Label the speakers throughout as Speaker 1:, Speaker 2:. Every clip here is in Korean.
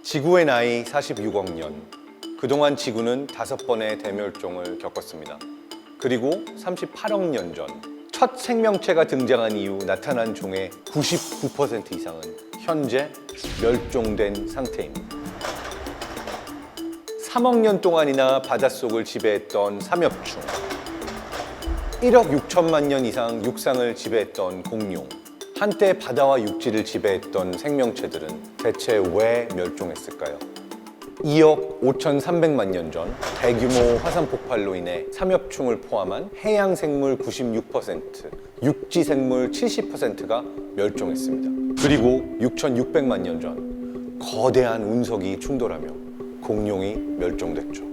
Speaker 1: 지구의 나이 46억 년. 그동안 지구는 5번의 대멸종을 겪었습니다. 그리고 38억 년 전, 첫 생명체가 등장한 이후 나타난 종의 99% 이상은 현재 멸종된 상태입니다. 3억 년 동안이나 바닷속을 지배했던 삼엽충, 1억 6천만 년 이상 육상을 지배했던 공룡, 한때 바다와 육지를 지배했던 생명체들은 대체 왜 멸종했을까요? 2억 5,300만 년 전 대규모 화산 폭발로 인해 삼엽충을 포함한 해양 생물 96%, 육지 생물 70%가 멸종했습니다. 그리고 6,600만 년 전 거대한 운석이 충돌하며 공룡이 멸종됐죠.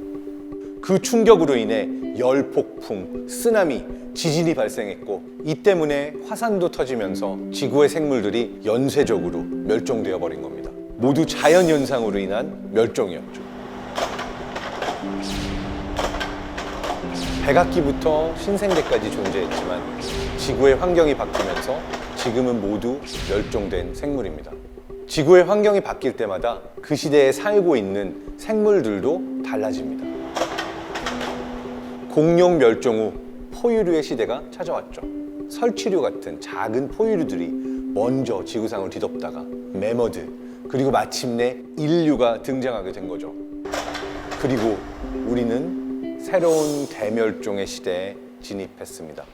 Speaker 1: 그 충격으로 인해 열폭풍, 쓰나미, 지진이 발생했고 이 때문에 화산도 터지면서 지구의 생물들이 연쇄적으로 멸종되어 버린 겁니다. 모두 자연현상으로 인한 멸종이었죠. 백악기부터 신생대까지 존재했지만 지구의 환경이 바뀌면서 지금은 모두 멸종된 생물입니다. 지구의 환경이 바뀔 때마다 그 시대에 살고 있는 생물들도 달라집니다. 공룡 멸종 후 포유류의 시대가 찾아왔죠. 설치류 같은 작은 포유류들이 먼저 지구상을 뒤덮다가 매머드, 그리고 마침내 인류가 등장하게 된 거죠. 그리고 우리는 새로운 대멸종의 시대에 진입했습니다.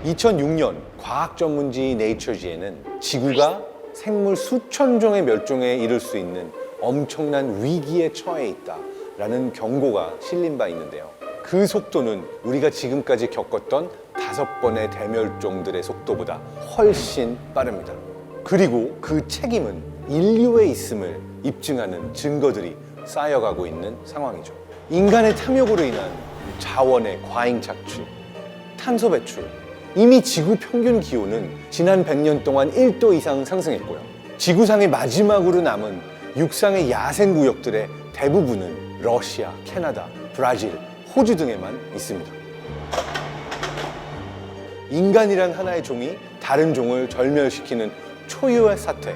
Speaker 1: 2006년 과학 전문지 네이처지에는 지구가 생물 수천 종의 멸종에 이를 수 있는 엄청난 위기에 처해 있다라는 경고가 실린 바 있는데요. 그 속도는 우리가 지금까지 겪었던 5번의 대멸종들의 속도보다 훨씬 빠릅니다. 그리고 그 책임은 인류에 있음을 입증하는 증거들이 쌓여가고 있는 상황이죠. 인간의 탐욕으로 인한 자원의 과잉 착취, 탄소 배출, 이미 지구 평균 기온은 지난 100년 동안 1도 이상 상승했고요. 지구상의 마지막으로 남은 육상의 야생 구역들의 대부분은 러시아, 캐나다, 브라질, 호주 등에만 있습니다. 인간이란 하나의 종이 다른 종을 절멸시키는 초유의 사태,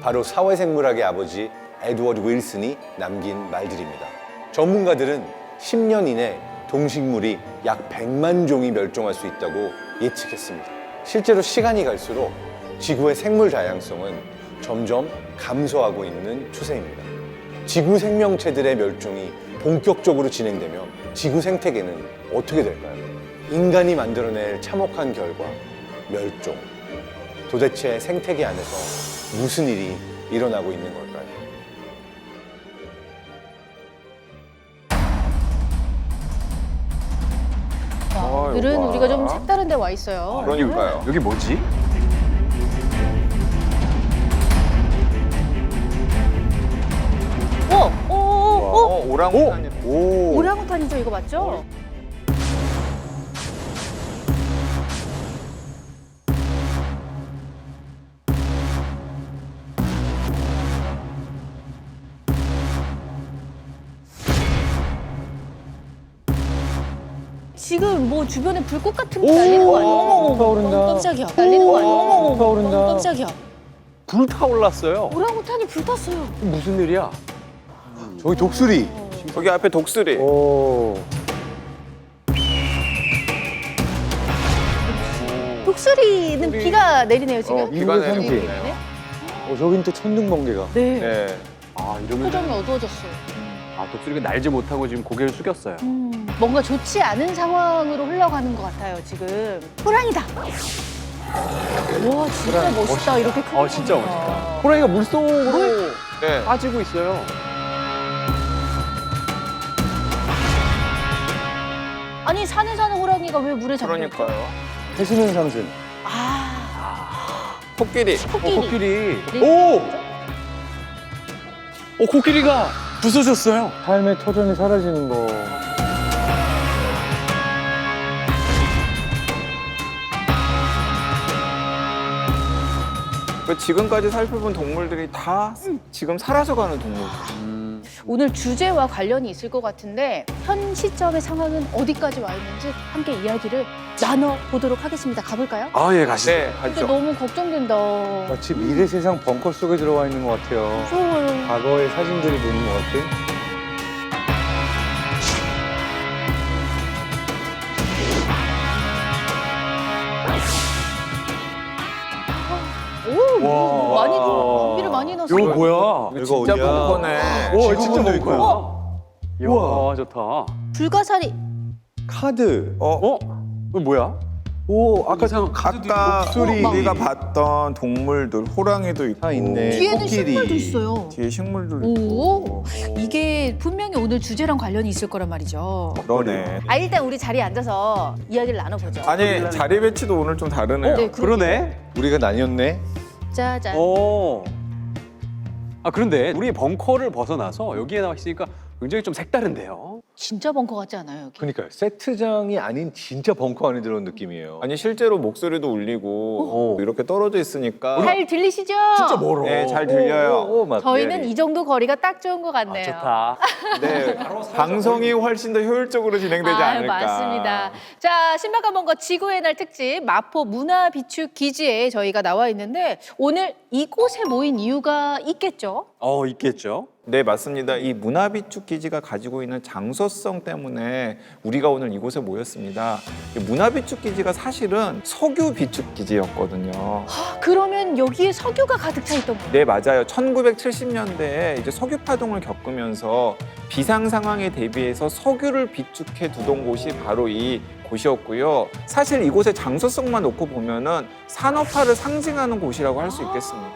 Speaker 1: 바로 사회생물학의 아버지 에드워드 윌슨이 남긴 말들입니다. 전문가들은 10년 이내 동식물이 약 100만 종이 멸종할 수 있다고 예측했습니다. 실제로 시간이 갈수록 지구의 생물 다양성은 점점 감소하고 있는 추세입니다. 지구 생명체들의 멸종이 본격적으로 진행되면 지구 생태계는 어떻게 될까요? 인간이 만들어낼 참혹한 결과, 멸종. 도대체 생태계 안에서 무슨 일이 일어나고 있는 걸까요?
Speaker 2: 오늘은 우리가 좀 색다른 데 와 있어요.
Speaker 3: 그러니까요. 여기 뭐지? 오랑우탄이.
Speaker 2: 오랑우탄이죠, 이거 맞죠? 지금 뭐 주변에 불꽃 같은 게 날리는 거 아니에요? 어머,
Speaker 4: 타오른다.
Speaker 2: 깜짝이야. 날리는 거 아니에요? 어머,
Speaker 4: 타오른다.
Speaker 2: 깜짝이야.
Speaker 3: 불타올랐어요.
Speaker 2: 오랑우탄이 불탔어요.
Speaker 3: 무슨 일이야?
Speaker 1: 저기 독수리.
Speaker 3: 저기 앞에 독수리.
Speaker 4: 오.
Speaker 2: 독수리는 비가 내리네요, 지금.
Speaker 3: 비가
Speaker 4: 인구
Speaker 3: 내리고
Speaker 4: 상징.
Speaker 3: 있네요.
Speaker 4: 저긴 또 천둥번개가.
Speaker 2: 네.
Speaker 3: 네. 아, 이러면
Speaker 2: 표정이 어두워졌어요.
Speaker 3: 독수리가 날지 못하고 지금 고개를 숙였어요.
Speaker 2: 뭔가 좋지 않은 상황으로 흘러가는 것 같아요, 지금. 호랑이다! 와, 진짜 멋있다, 이렇게 크게.
Speaker 3: 진짜
Speaker 2: 보니까.
Speaker 3: 멋있다. 호랑이가 물속으로
Speaker 1: 네.
Speaker 3: 빠지고 있어요.
Speaker 2: 아니, 산에 사는 호랑이가 왜 물에 잠겨 있죠?
Speaker 4: 해수면 상승.
Speaker 2: 아,
Speaker 3: 코끼리.
Speaker 2: 코끼리.
Speaker 3: 코끼리.
Speaker 2: 네.
Speaker 3: 코끼리가 부서졌어요.
Speaker 4: 삶의 터전이 사라지는 거.
Speaker 5: 지금까지 살펴본 동물들이 다 지금 사라져가는 동물들.
Speaker 2: 오늘 주제와 관련이 있을 것 같은데 현 시점의 상황은 어디까지 와 있는지 함께 이야기를 나눠보도록 하겠습니다. 가볼까요?
Speaker 3: 아, 예, 가시죠.
Speaker 1: 네,
Speaker 2: 근데
Speaker 1: 가죠.
Speaker 2: 너무 걱정된다.
Speaker 4: 마치 미래 세상 벙커 속에 들어와 있는 것 같아요.
Speaker 2: 무서워요.
Speaker 4: 과거의 사진들이 보이는 것 같은.
Speaker 2: 오,
Speaker 3: 와.
Speaker 2: 많이 준비를 많이 넣었어.
Speaker 3: 이거 뭐야?
Speaker 1: 이거
Speaker 5: 진짜
Speaker 1: 어디야?
Speaker 5: 벙커네.
Speaker 3: 오, 진짜
Speaker 1: 지구본도
Speaker 3: 벙커야. 이야, 좋다.
Speaker 2: 불가사리.
Speaker 1: 카드.
Speaker 3: 어? 이거 뭐야? 오, 아까
Speaker 5: 아까
Speaker 1: 목소리.
Speaker 5: 우리가 봤던 동물들, 호랑이도 있고
Speaker 1: 다 있네.
Speaker 2: 뒤에는
Speaker 1: 코끼리.
Speaker 2: 식물도 있어요.
Speaker 5: 뒤에 식물들도 있고.
Speaker 2: 오, 이게 분명히 오늘 주제랑 관련이 있을 거란 말이죠.
Speaker 5: 그러네.
Speaker 2: 아, 일단 우리 자리에 앉아서 이야기를 나눠보죠.
Speaker 5: 아니 자리 배치도 오늘 좀 다르네요.
Speaker 2: 네,
Speaker 3: 그러네.
Speaker 1: 우리가 나뉘었네.
Speaker 2: 짜잔.
Speaker 3: 오. 아, 그런데 우리 벙커를 벗어나서 여기에 나와 있으니까 굉장히 좀 색다른데요.
Speaker 2: 진짜 벙커 같지 않아요, 여기?
Speaker 1: 그러니까요. 세트장이 아닌 진짜 벙커 안에 들어온 느낌이에요.
Speaker 5: 아니 실제로 목소리도 울리고 이렇게 떨어져 있으니까
Speaker 2: 잘 들리시죠?
Speaker 3: 진짜 멀어.
Speaker 5: 네, 잘 들려요.
Speaker 1: 오, 맞.
Speaker 2: 저희는 이 정도 거리가 딱 좋은 것 같네요.
Speaker 3: 좋다.
Speaker 5: 네, 방송이 훨씬 더 효율적으로 진행되지 않을까.
Speaker 2: 맞습니다. 자, 신박한 벙커 지구의 날 특집 마포 문화비축 기지에 저희가 나와 있는데 오늘 이곳에 모인 이유가 있겠죠?
Speaker 3: 있겠죠.
Speaker 5: 네, 맞습니다. 이 문화비축 기지가 가지고 있는 장소성 때문에 우리가 오늘 이곳에 모였습니다. 이 문화비축 기지가 사실은 석유 비축 기지였거든요.
Speaker 2: 아, 그러면 여기에 석유가 가득 차 있던 거예요?
Speaker 5: 네, 맞아요. 1970년대에 이제 석유 파동을 겪으면서 비상 상황에 대비해서 석유를 비축해 두던 곳이 바로 이 곳이었고요. 사실 이곳의 장소성만 놓고 보면은 산업화를 상징하는 곳이라고 할 수 있겠습니다.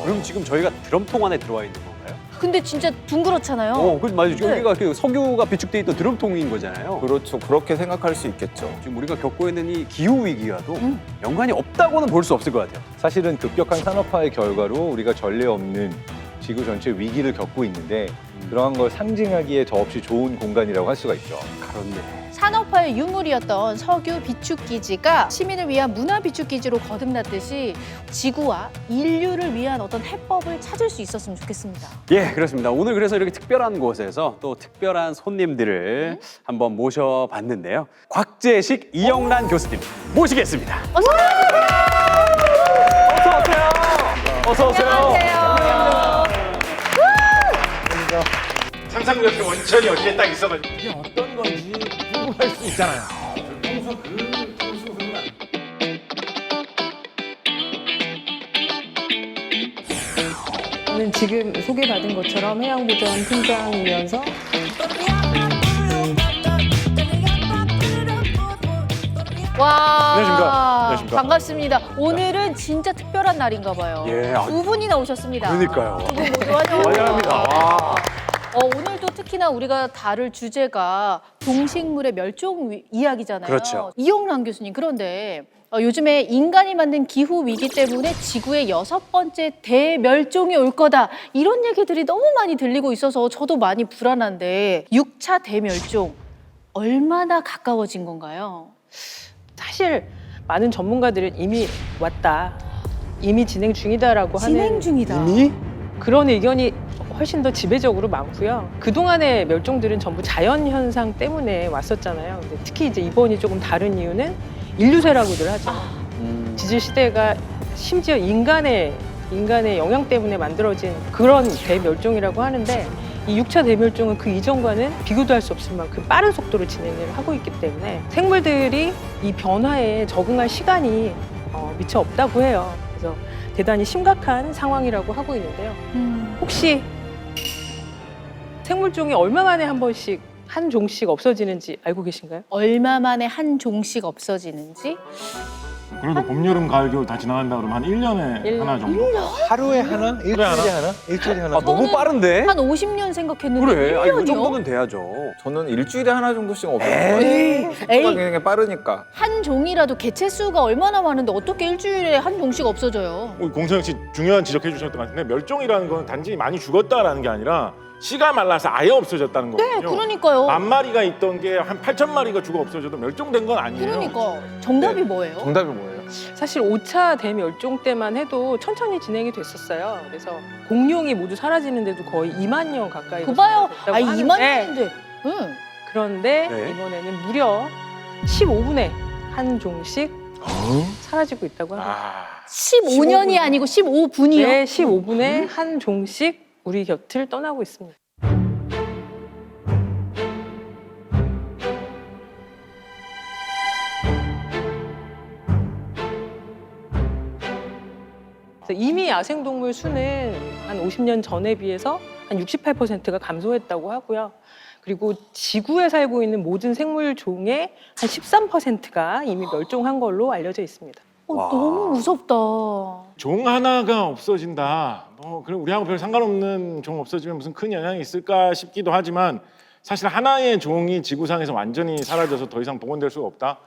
Speaker 3: 그럼 지금 저희가 드럼통 안에 들어와 있는 건가요?
Speaker 2: 근데 진짜 둥그렇잖아요.
Speaker 3: 맞아요.
Speaker 2: 네.
Speaker 3: 여기가 그 석유가 비축돼 있던 드럼통인 거잖아요.
Speaker 5: 그렇죠. 그렇게 생각할 수 있겠죠.
Speaker 3: 지금 우리가 겪고 있는 이 기후 위기와도 연관이 없다고는 볼 수 없을 것 같아요.
Speaker 1: 사실은 급격한 산업화의 결과로 우리가 전례 없는 지구 전체 위기를 겪고 있는데 그러한 걸 상징하기에 더없이 좋은 공간이라고 할 수가 있죠.
Speaker 3: 그렇네.
Speaker 2: 산업화의 유물이었던 석유 비축 기지가 시민을 위한 문화 비축 기지로 거듭났듯이 지구와 인류를 위한 어떤 해법을 찾을 수 있었으면 좋겠습니다.
Speaker 3: 예, 그렇습니다. 오늘 그래서 이렇게 특별한 곳에서 또 특별한 손님들을 한번 모셔봤는데요. 곽재식, 이영란 교수님 모시겠습니다.
Speaker 2: 어서 오세요.
Speaker 3: 어서 오세요.
Speaker 2: 안녕하세요.
Speaker 6: 상상력의 원천이 어디에 딱 있어가지고 이게 어떤 건지 궁금할 수 있잖아요. 평소 흐름
Speaker 7: 저는 지금 소개받은 것처럼 해양보전 팀장이면서
Speaker 2: 와,
Speaker 6: 안녕하십니까. 안녕하십니까.
Speaker 2: 반갑습니다. 오늘은 진짜 특별한 날인가 봐요.
Speaker 3: 예,
Speaker 2: 두 분이나 오셨습니다.
Speaker 3: 그러니까요.
Speaker 2: 두 분 모두 환영합니다.
Speaker 3: 환영합니다. 와.
Speaker 2: 오늘도 특히나 우리가 다룰 주제가 동식물의 멸종 이야기잖아요.
Speaker 3: 그렇죠.
Speaker 2: 이영란 교수님, 그런데 요즘에 인간이 만든 기후 위기 때문에 지구의 6번째 대멸종이 올 거다, 이런 얘기들이 너무 많이 들리고 있어서 저도 많이 불안한데 6차 대멸종 얼마나 가까워진 건가요?
Speaker 7: 사실 많은 전문가들은 이미 왔다, 이미 진행 중이다라고
Speaker 2: 진행
Speaker 7: 하는
Speaker 2: 중이다.
Speaker 7: 그런 의견이 훨씬 더 지배적으로 많고요. 그동안의 멸종들은 전부 자연 현상 때문에 왔었잖아요. 근데 특히 이제 이번이 조금 다른 이유는 인류세라고들 하죠. 지질 시대가 심지어 인간의 영향 때문에 만들어진 그런 대멸종이라고 하는데, 이 6차 대멸종은 그 이전과는 비교도 할 수 없을 만큼 빠른 속도로 진행을 하고 있기 때문에 생물들이 이 변화에 적응할 시간이 미처 없다고 해요. 그래서 대단히 심각한 상황이라고 하고 있는데요. 혹시 생물종이 얼마 만에 한 번씩 한 종씩 없어지는지 알고 계신가요?
Speaker 2: 얼마 만에 한 종씩 없어지는지?
Speaker 6: 그래도 봄, 여름, 가을, 겨울 다 지나간다 그러면 한 1년에
Speaker 7: 일
Speaker 6: 하나 정도.
Speaker 1: 하루에 하나? 일주일에 하나? 일주일에 하나?
Speaker 3: 아, 너무
Speaker 2: 저는
Speaker 3: 빠른데?
Speaker 2: 한 50년 생각했는데
Speaker 3: 그래. 아,
Speaker 2: 1년이요?
Speaker 3: 이 정도는 돼야죠.
Speaker 5: 저는 일주일에 하나 정도씩 없어요.
Speaker 2: 에이,
Speaker 5: 속도가 굉장히 빠르니까.
Speaker 2: 한 종이라도 개체 수가 얼마나 많은데 어떻게 일주일에 한 종씩 없어져요?
Speaker 6: 공성혁 씨 중요한 지적해 주셨던 것 같은데 멸종이라는 건 단지 많이 죽었다라는 게 아니라 씨가 말라서 아예 없어졌다는 거거든요.
Speaker 2: 네, 그러니까요.
Speaker 6: 10,000마리가 있던 게 한 8,000마리가 죽어 없어져도 멸종된 건 아니에요.
Speaker 2: 그러니까 정답이 뭐예요?
Speaker 5: 정답이 뭐예요?
Speaker 7: 사실 5차 대멸종 때만 해도 천천히 진행이 됐었어요. 그래서 공룡이 모두 사라지는데도 거의 2만 년 가까이
Speaker 2: 그 봐요.
Speaker 7: 됐다고
Speaker 2: 아, 2만
Speaker 7: 하는데
Speaker 2: 년인데. 응.
Speaker 7: 그런데
Speaker 3: 네.
Speaker 7: 이번에는 무려 15분에 한 종씩 사라지고 있다고 합니다.
Speaker 6: 아,
Speaker 2: 15년이 아니고 15분이요?
Speaker 7: 네, 15분에 한 종씩 우리 곁을 떠나고 있습니다. 그래서 이미 야생동물 수는 한 50년 전에 비해서 한 68%가 감소했다고 하고요. 그리고 지구에 살고 있는 모든 생물 종의 한 13%가 이미 멸종한 걸로 알려져 있습니다.
Speaker 2: 너무 무섭다.
Speaker 6: 종 하나가 없어진다. 뭐 그럼 우리하고 별 상관없는 종 없어지면 무슨 큰 영향이 있을까 싶기도 하지만 사실 하나의 종이 지구상에서 완전히 사라져서 더 이상 복원될 수가 없다.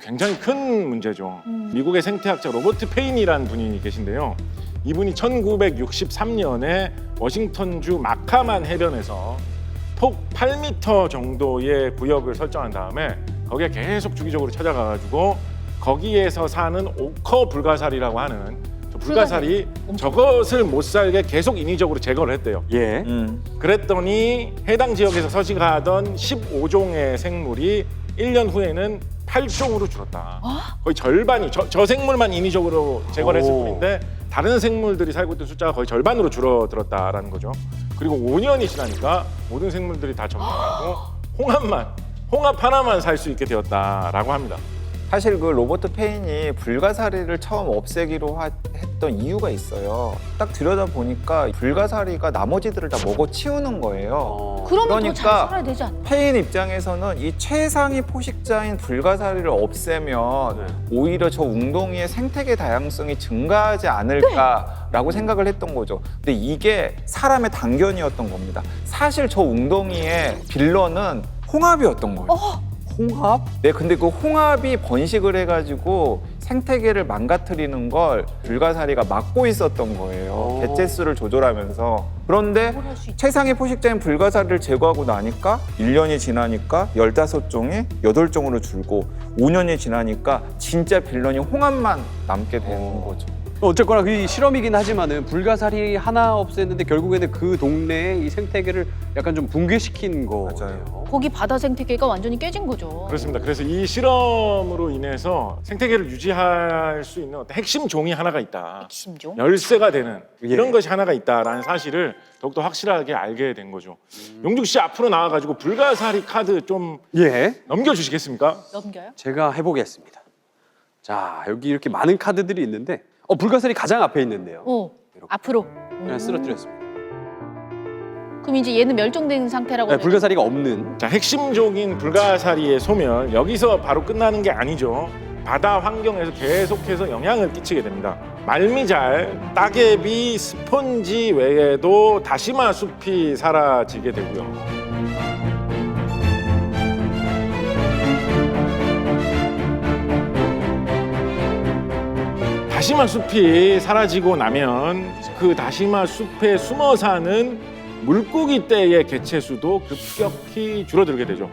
Speaker 6: 굉장히 큰 문제죠. 미국의 생태학자 로버트 페인이라는 분이 계신데요. 이분이 1963년에 워싱턴주 마카만 해변에서 폭 8m 정도의 구역을 설정한 다음에 거기에 계속 주기적으로 찾아가가지고 거기에서 사는 오커 불가사리라고 하는 저 불가사리 저것을 못 살게 계속 인위적으로 제거를 했대요.
Speaker 3: 예.
Speaker 6: 그랬더니 해당 지역에서 서식하던 15종의 생물이 1년 후에는 8종으로 줄었다. 거의 절반이 저 생물만 인위적으로 제거를 했을
Speaker 3: 오.
Speaker 6: 뿐인데 다른 생물들이 살고 있던 숫자가 거의 절반으로 줄어들었다라는 거죠. 그리고 5년이 지나니까 모든 생물들이 다 점령하고 홍합 하나만 살 수 있게 되었다라고 합니다.
Speaker 5: 사실 그 로버트 페인이 불가사리를 처음 없애기로 했던 이유가 있어요. 딱 들여다보니까 불가사리가 나머지들을 다 먹어치우는 거예요.
Speaker 2: 그러면 더 잘
Speaker 5: 그러니까
Speaker 2: 살아야 되지 않나?
Speaker 5: 페인 입장에서는 이 최상위 포식자인 불가사리를 없애면 오히려 저 웅덩이의 생태계 다양성이 증가하지 않을까라고 생각을 했던 거죠. 근데 이게 사람의 단견이었던 겁니다. 사실 저 웅덩이의 빌런은 홍합이었던 거예요. 홍합? 네, 근데 그 홍합이 번식을 해가지고 생태계를 망가뜨리는 걸 불가사리가 막고 있었던 거예요. 개체수를 조절하면서. 그런데 최상위 포식자인 불가사리를 제거하고 나니까 1년이 지나니까 15종이 8종으로 줄고 5년이 지나니까 진짜 빌런이 홍합만 남게 되는 거죠.
Speaker 3: 어쨌거나 그 실험이긴 하지만은 불가사리 하나 없앴는데 결국에는 그 동네의 이 생태계를 약간 좀 붕괴시킨 거예요.
Speaker 2: 거기 바다 생태계가 완전히 깨진 거죠.
Speaker 6: 그렇습니다. 그래서 이 실험으로 인해서 생태계를 유지할 수 있는 어떤 핵심 종이 하나가 있다.
Speaker 2: 핵심종?
Speaker 6: 열쇠가 되는 이런
Speaker 3: 예.
Speaker 6: 것이 하나가 있다라는 사실을 더욱더 확실하게 알게 된 거죠. 용juk 씨 앞으로 나와가지고 불가사리 카드 좀
Speaker 3: 예.
Speaker 6: 넘겨주시겠습니까?
Speaker 2: 넘겨요?
Speaker 3: 제가 해보겠습니다. 자, 여기 이렇게 많은 카드들이 있는데 불가사리 가장 앞에 있는데요.
Speaker 2: 앞으로.
Speaker 3: 그냥 쓰러뜨렸습니다.
Speaker 2: 그럼 이제 얘는 멸종된 상태라고.
Speaker 3: 네, 불가사리가 없는.
Speaker 6: 자, 핵심종인 불가사리의 소멸 여기서 바로 끝나는 게 아니죠. 바다 환경에서 계속해서 영향을 끼치게 됩니다. 말미잘, 따개비, 스폰지 외에도 다시마 숲이 사라지게 되고요. 다시마 숲이 사라지고 나면 그 다시마 숲에 숨어 사는 물고기 떼의 개체수도 급격히 줄어들게 되죠.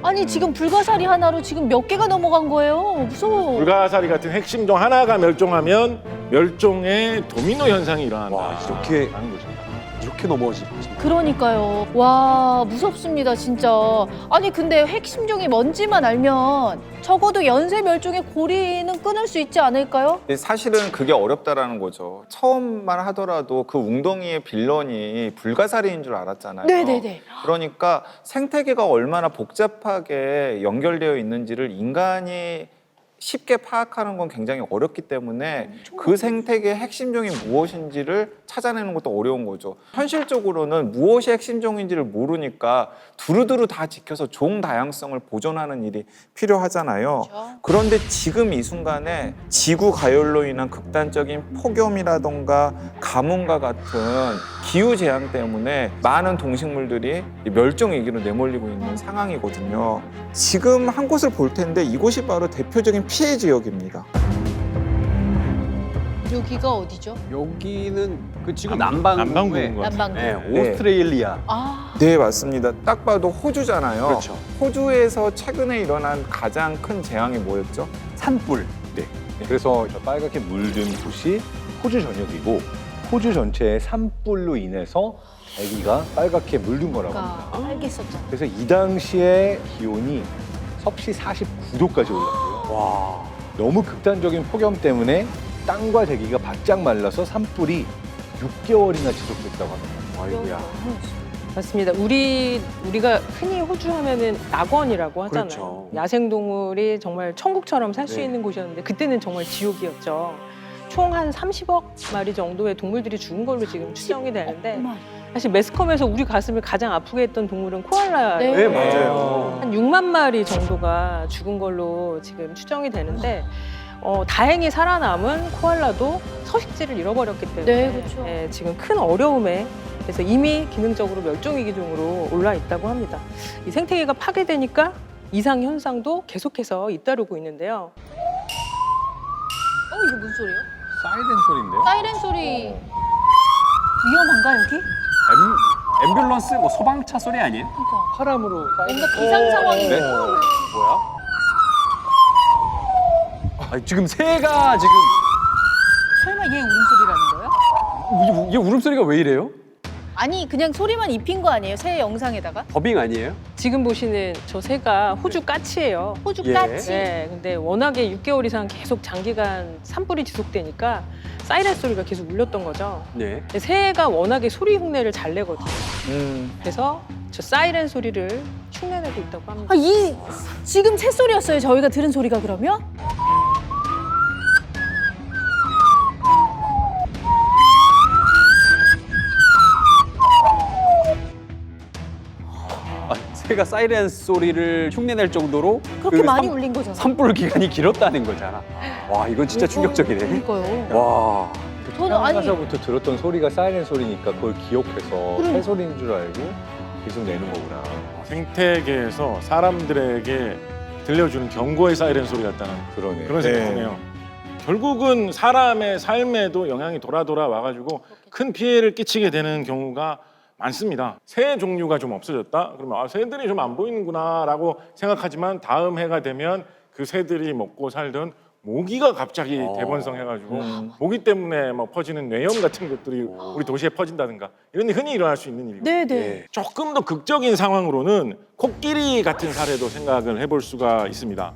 Speaker 2: 아니 지금 불가사리 하나로 지금 몇 개가 넘어간 거예요. 무서워.
Speaker 6: 불가사리 같은 핵심종 하나가 멸종하면 멸종의 도미노 현상이 일어난다.
Speaker 3: 와, 이렇게
Speaker 6: 라는 거죠.
Speaker 3: 이렇게 넘어지.
Speaker 2: 그러니까요. 와 무섭습니다 진짜. 아니 근데 핵심종이 뭔지만 알면 적어도 연쇄 멸종의 고리는 끊을 수 있지 않을까요?
Speaker 5: 근데 사실은 그게 어렵다라는 거죠. 처음만 하더라도 그 웅덩이의 빌런이 불가사리인 줄 알았잖아요.
Speaker 2: 네네네.
Speaker 5: 그러니까 생태계가 얼마나 복잡하게 연결되어 있는지를 인간이 쉽게 파악하는 건 굉장히 어렵기 때문에 그 생태계의 핵심종이 무엇인지를 찾아내는 것도 어려운 거죠. 현실적으로는 무엇이 핵심종인지를 모르니까 두루두루 다 지켜서 종 다양성을 보존하는 일이 필요하잖아요. 그런데 지금 이 순간에 지구 가열로 인한 극단적인 폭염이라던가 가뭄과 같은 기후 재앙 때문에 많은 동식물들이 멸종 위기로 내몰리고 있는 상황이거든요. 지금 한 곳을 볼 텐데 이곳이 바로 대표적인 피해 지역입니다.
Speaker 2: 여기가 어디죠?
Speaker 3: 여기는 그 지구 남반구에
Speaker 6: 남반구인 것 같아요.
Speaker 2: 남반구.
Speaker 3: 네, 오스트레일리아.
Speaker 2: 아,
Speaker 5: 네, 맞습니다. 딱 봐도 호주잖아요.
Speaker 3: 그렇죠.
Speaker 5: 호주에서 최근에 일어난 가장 큰 재앙이 뭐였죠?
Speaker 3: 산불.
Speaker 4: 네. 그래서 저 빨갛게 물든 곳이 호주 전역이고 호주 전체의 산불로 인해서 아기가 빨갛게 물든 거라고 합니다.
Speaker 2: 그러니까 알겠었잖아.
Speaker 4: 그래서 이 당시에 기온이 섭씨 49도까지 올랐고요.
Speaker 3: 와.
Speaker 4: 너무 극단적인 폭염 때문에 땅과 대기가 바짝 말라서 산불이 6개월이나 지속됐다고 합니다.
Speaker 3: 아이고야.
Speaker 7: 맞습니다. 우리가 흔히 호주 하면은 낙원이라고 하잖아요.
Speaker 3: 그렇죠.
Speaker 7: 야생동물이 정말 천국처럼 살 수
Speaker 3: 네.
Speaker 7: 있는 곳이었는데 그때는 정말 지옥이었죠. 총 한 30억 마리 정도의 동물들이 죽은 걸로 지금 추정이 되는데
Speaker 2: 어머.
Speaker 7: 사실 매스컴에서 우리 가슴을 가장 아프게 했던 동물은 코알라예요.
Speaker 2: 네.
Speaker 3: 네, 맞아요.
Speaker 7: 한 6만 마리 정도가 죽은 걸로 지금 추정이 되는데 다행히 살아남은 코알라도 서식지를 잃어버렸기 때문에
Speaker 2: 네, 그렇죠.
Speaker 7: 지금 큰 어려움에 그래서 이미 기능적으로 멸종위기종으로 올라 있다고 합니다. 이 생태계가 파괴되니까 이상 현상도 계속해서 잇따르고 있는데요.
Speaker 2: 이게 무슨 소리예요?
Speaker 4: 사이렌 소리인데요?
Speaker 2: 사이렌 소리 위험한가 여기?
Speaker 3: 앰뷸런스 뭐 소방차 소리 아니에요?
Speaker 2: 그러니까
Speaker 4: 바람으로
Speaker 2: 뭔가 비상 상황이
Speaker 3: 네. 뭐야? 아니, 지금 새가 지금
Speaker 2: 설마 얘 울음소리라는 거예요?
Speaker 3: 얘 울음소리가 왜 이래요?
Speaker 2: 아니 그냥 소리만 입힌 거 아니에요? 새 영상에다가?
Speaker 3: 더빙 아니에요?
Speaker 7: 지금 보시는 저 새가 호주 까치예요.
Speaker 2: 호주
Speaker 3: 예.
Speaker 2: 까치?
Speaker 7: 네, 근데 워낙에 6개월 이상 계속 장기간 산불이 지속되니까 사이렌 소리가 계속 울렸던 거죠.
Speaker 3: 네.
Speaker 7: 근데 새가 워낙에 소리 흉내를 잘 내거든요. 그래서 저 사이렌 소리를 흉내내고 있다고 합니다.
Speaker 2: 이 지금 새 소리였어요 저희가 들은 소리가 그러면?
Speaker 3: 아, 새가 사이렌 소리를 흉내낼 정도로
Speaker 2: 그렇게 많이 울린 거잖아.
Speaker 3: 산불 기간이 길었다는 거잖아. 와, 이건 진짜 충격적이네.
Speaker 2: 그러니까요.
Speaker 3: 와.
Speaker 2: 저는 아니
Speaker 4: 태어나서부터 들었던 소리가 사이렌 소리니까 그걸 기억해서 새 소리인 줄 알고 계속 내는 거구나.
Speaker 6: 생태계에서 사람들에게 들려주는 경고의 사이렌 소리 같다는
Speaker 4: 그러네.
Speaker 6: 그런 생각이네요. 결국은 사람의 삶에도 영향이 돌아 와가지고 큰 피해를 끼치게 되는 경우가 많습니다. 새 종류가 좀 없어졌다? 그러면 새들이 좀 안 보이는구나라고 생각하지만 다음 해가 되면 그 새들이 먹고 살던 모기가 갑자기 대번성해가지고 모기 때문에 뭐 퍼지는 뇌염 같은 것들이 우리 도시에 퍼진다든가 이런 데 흔히 일어날 수 있는 일이고
Speaker 2: 네네.
Speaker 6: 조금 더 극적인 상황으로는 코끼리 같은 사례도 생각을 해볼 수가 있습니다.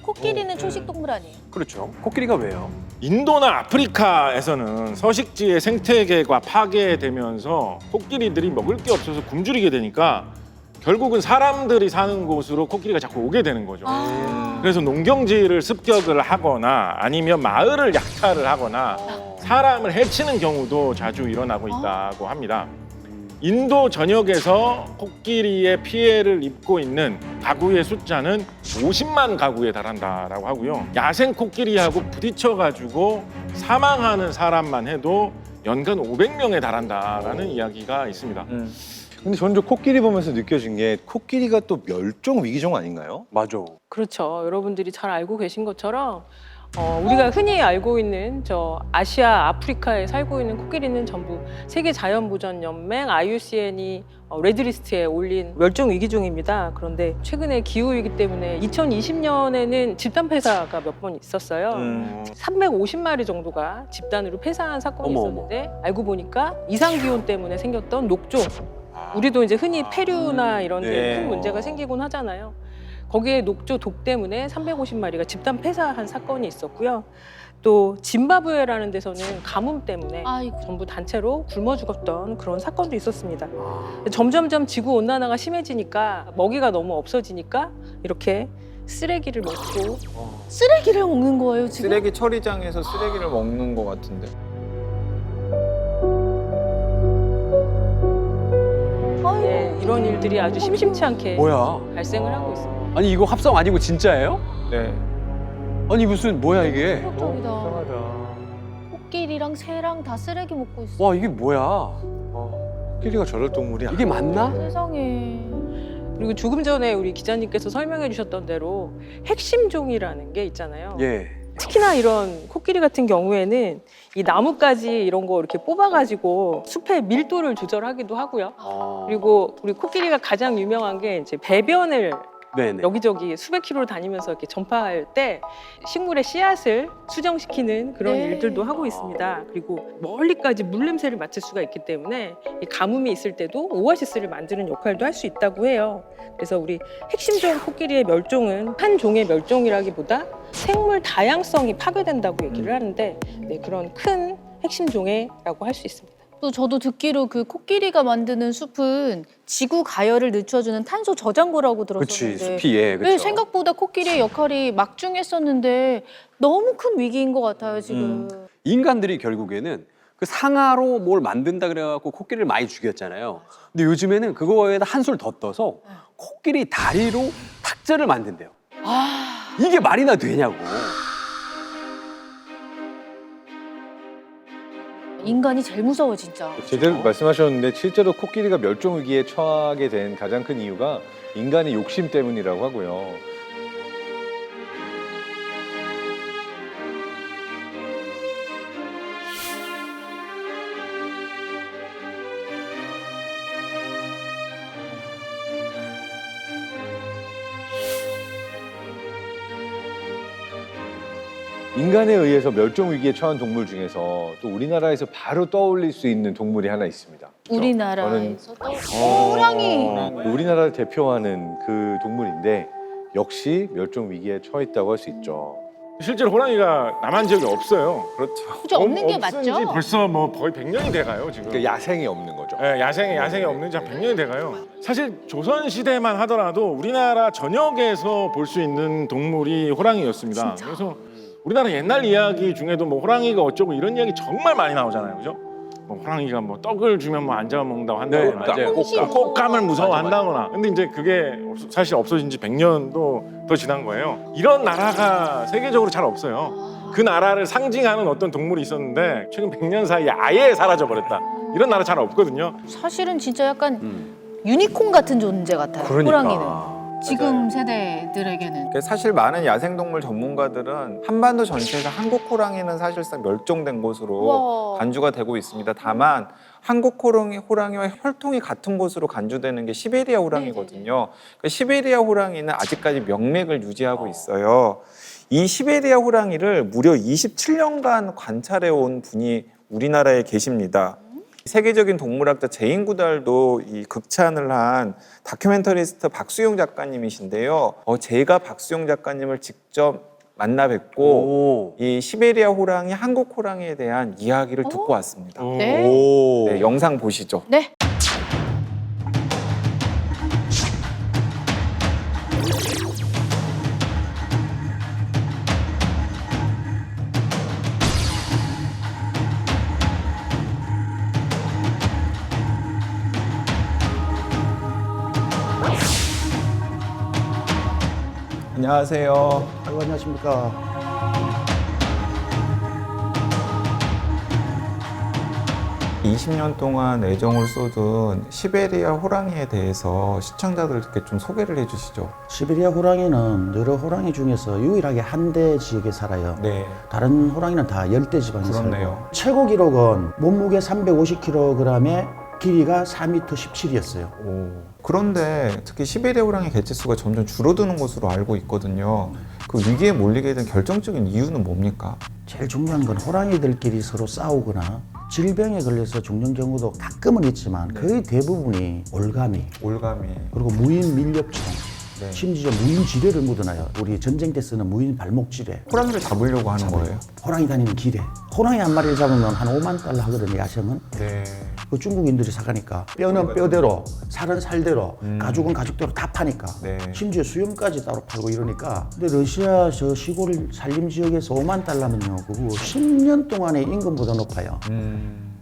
Speaker 2: 코끼리는 초식 동물 아니에요?
Speaker 3: 그렇죠. 코끼리가 왜요?
Speaker 6: 인도나 아프리카에서는 서식지의 생태계가 파괴되면서 코끼리들이 먹을 게 없어서 굶주리게 되니까 결국은 사람들이 사는 곳으로 코끼리가 자꾸 오게 되는 거죠. 그래서 농경지를 습격을 하거나 아니면 마을을 약탈을 하거나 사람을 해치는 경우도 자주 일어나고 있다고 합니다. 인도 전역에서 코끼리의 피해를 입고 있는 가구의 숫자는 50만 가구에 달한다라고 하고요. 야생 코끼리하고 부딪혀가지고 사망하는 사람만 해도 연간 500명에 달한다라는 이야기가 있습니다.
Speaker 4: 근데 저는 저 코끼리 보면서 느껴진 게 코끼리가 또 멸종 위기종 아닌가요?
Speaker 3: 맞아.
Speaker 7: 그렇죠. 여러분들이 잘 알고 계신 것처럼 우리가 흔히 알고 있는 저 아시아, 아프리카에 살고 있는 코끼리는 전부 세계자연보전연맹 IUCN이 레드리스트에 올린 멸종 위기종입니다. 그런데 최근에 기후 위기 때문에 2020년에는 집단 폐사가 몇 번 있었어요. 350마리 정도가 집단으로 폐사한 사건이
Speaker 3: 어머,
Speaker 7: 있었는데 알고 보니까 이상 기온 때문에 생겼던 녹조. 우리도 이제 흔히 폐류나 이런 데
Speaker 3: 네.
Speaker 7: 큰 문제가 생기곤 하잖아요. 거기에 녹조 독 때문에 350마리가 집단 폐사한 사건이 있었고요. 또 짐바브웨라는 데서는 가뭄 때문에
Speaker 2: 아이고.
Speaker 7: 전부 단체로 굶어 죽었던 그런 사건도 있었습니다. 점점점 지구 온난화가 심해지니까 먹이가 너무 없어지니까 이렇게 쓰레기를 먹고
Speaker 2: 쓰레기를 먹는 거예요 지금?
Speaker 5: 쓰레기 처리장에서 쓰레기를 먹는 것 같은데.
Speaker 7: 이런 일들이 아주 심심치 않게
Speaker 3: 뭐야?
Speaker 7: 발생을 하고 있습니다.
Speaker 3: 아니 이거 합성 아니고 진짜예요?
Speaker 5: 네.
Speaker 3: 아니 무슨 뭐야 이게?
Speaker 2: 충격적이다.
Speaker 4: 이상하다.
Speaker 2: 코끼리랑 새랑 다 쓰레기 먹고 있어.
Speaker 3: 와 이게 뭐야?
Speaker 4: 코끼리가 저럴 동물이
Speaker 3: 이게 맞나?
Speaker 2: 세상에.
Speaker 7: 그리고 조금 전에 우리 기자님께서 설명해 주셨던 대로 핵심종이라는 게 있잖아요.
Speaker 3: 예.
Speaker 7: 특히나 이런 코끼리 같은 경우에는 이 나뭇가지 이런 거 이렇게 뽑아가지고 숲의 밀도를 조절하기도 하고요. 그리고 우리 코끼리가 가장 유명한 게 이제 배변을
Speaker 3: 네네.
Speaker 7: 여기저기 수백 킬로를 다니면서 이렇게 전파할 때 식물의 씨앗을 수정시키는 그런
Speaker 2: 네.
Speaker 7: 일들도 하고 있습니다. 그리고 멀리까지 물 냄새를 맡을 수가 있기 때문에 이 가뭄이 있을 때도 오아시스를 만드는 역할도 할 수 있다고 해요. 그래서 우리 핵심종 코끼리의 멸종은 한 종의 멸종이라기보다 생물 다양성이 파괴된다고 얘기를 하는데 네, 그런 큰 핵심종애라고 할 수 있습니다.
Speaker 2: 또 저도 듣기로 그 코끼리가 만드는 숲은 지구 가열을 늦춰주는 탄소 저장고라고
Speaker 3: 그렇지,
Speaker 2: 들었었는데
Speaker 3: 숲이 예,
Speaker 2: 왜
Speaker 3: 그렇죠.
Speaker 2: 생각보다 코끼리의 역할이 막중했었는데 너무 큰 위기인 것 같아요 지금.
Speaker 3: 인간들이 결국에는 그 상아로 뭘 만든다 그래갖고 코끼리를 많이 죽였잖아요. 근데 요즘에는 그거에다 한술 더 떠서 코끼리 다리로 탁자를 만든대요. 이게 말이나 되냐고.
Speaker 2: 인간이 제일 무서워 진짜.
Speaker 4: 제대로 말씀하셨는데 실제로 코끼리가 멸종 위기에 처하게 된 가장 큰 이유가 인간의 욕심 때문이라고 하고요. 인간에 의해서 멸종 위기에 처한 동물 중에서 또 우리나라에서 바로 떠올릴 수 있는 동물이 하나 있습니다.
Speaker 2: 우리나라에서 또 호랑이.
Speaker 4: 우리나라를 대표하는 그 동물인데 역시 멸종 위기에 처했다고 할 수 있죠.
Speaker 6: 실제로 호랑이가 남한 지역에 없어요.
Speaker 5: 그렇죠.
Speaker 2: 그죠 없는 게
Speaker 6: 없은 지
Speaker 2: 맞죠?
Speaker 6: 벌써 뭐 거의 100년이 돼가요 지금.
Speaker 4: 그러니까 야생이 없는 거죠.
Speaker 6: 예, 야생이 없는 지 한 100년이 돼가요. 사실 조선 시대만 하더라도 우리나라 전역에서 볼 수 있는 동물이 호랑이였습니다. 그래서 우리나라 옛날 이야기 중에도 뭐 호랑이가 어쩌고 이런 이야기 정말 많이 나오잖아요, 그죠? 뭐 호랑이가 뭐 떡을 주면 뭐 안 잡아먹는다고 한다거나,
Speaker 3: 네, 맞아요.
Speaker 6: 꽃감을 무서워한다거나. 근데 이제 그게 사실 없어진 지 100년도 더 지난 거예요. 이런 나라가 세계적으로 잘 없어요. 그 나라를 상징하는 어떤 동물이 있었는데 최근 100년 사이에 아예 사라져버렸다. 이런 나라 잘 없거든요.
Speaker 2: 사실은 진짜 약간 유니콘 같은 존재 같아요.
Speaker 3: 그러니까.
Speaker 2: 호랑이는. 지금 세대들에게는.
Speaker 5: 사실 많은 야생동물 전문가들은 한반도 전체에서 한국 호랑이는 사실상 멸종된 곳으로
Speaker 2: 우와.
Speaker 5: 간주가 되고 있습니다. 다만 한국 호랑이와 혈통이 같은 곳으로 간주되는 게 시베리아 호랑이거든요. 그 시베리아 호랑이는 아직까지 명맥을 유지하고 있어요. 이 시베리아 호랑이를 무려 27년간 관찰해 온 분이 우리나라에 계십니다. 세계적인 동물학자 제인 구달도 이 극찬을 한 다큐멘터리스트 박수용 작가님이신데요. 제가 박수용 작가님을 직접 만나 뵙고
Speaker 3: 오.
Speaker 5: 이 시베리아 호랑이, 한국 호랑이에 대한 이야기를 듣고 왔습니다.
Speaker 2: 네.
Speaker 5: 네, 영상 보시죠.
Speaker 2: 네.
Speaker 5: 안녕하세요.
Speaker 8: 아이고, 안녕하십니까.
Speaker 5: 이 20년 동안 애정을 쏟은 시베리아 호랑이에 대해서 시청자들께 좀 소개를 해주시죠.
Speaker 8: 시베리아 호랑이는 여러 호랑이 중에서 유일하게 한대 지역에 살아요.
Speaker 5: 네.
Speaker 8: 다른 호랑이는 다 열대 지방에
Speaker 5: 그렇네요.
Speaker 8: 살고. 최고 기록은 몸무게 350kg에 길이가 4m 17이었어요.
Speaker 5: 그런데 특히 시베리아 호랑이 개체수가 점점 줄어드는 것으로 알고 있거든요. 그 위기에 몰리게 된 결정적인 이유는 뭡니까?
Speaker 8: 제일 중요한 건 호랑이들끼리 서로 싸우거나 질병에 걸려서 죽는 경우도 가끔은 있지만 거의 대부분이 올가미
Speaker 5: 올가미.
Speaker 8: 그리고 무인 밀렵총
Speaker 5: 네.
Speaker 8: 심지어 무인 지뢰를 묻어놔요. 우리 전쟁 때 쓰는 무인 발목 지뢰.
Speaker 5: 호랑이를 잡으려고 하는 거예요?
Speaker 8: 호랑이 다니는 길에 호랑이 한 마리를 잡으면 한 5만 달러 하거든요. 야생은.
Speaker 5: 네.
Speaker 8: 그 중국인들이 사가니까 뼈는 뼈대로 살은 살대로 가죽은 가죽대로 다 파니까
Speaker 5: 네.
Speaker 8: 심지어 수염까지 따로 팔고 이러니까 근데 러시아 저 시골 산림 지역에서 5만 달러면요 그거 10년 동안의 임금보다 높아요.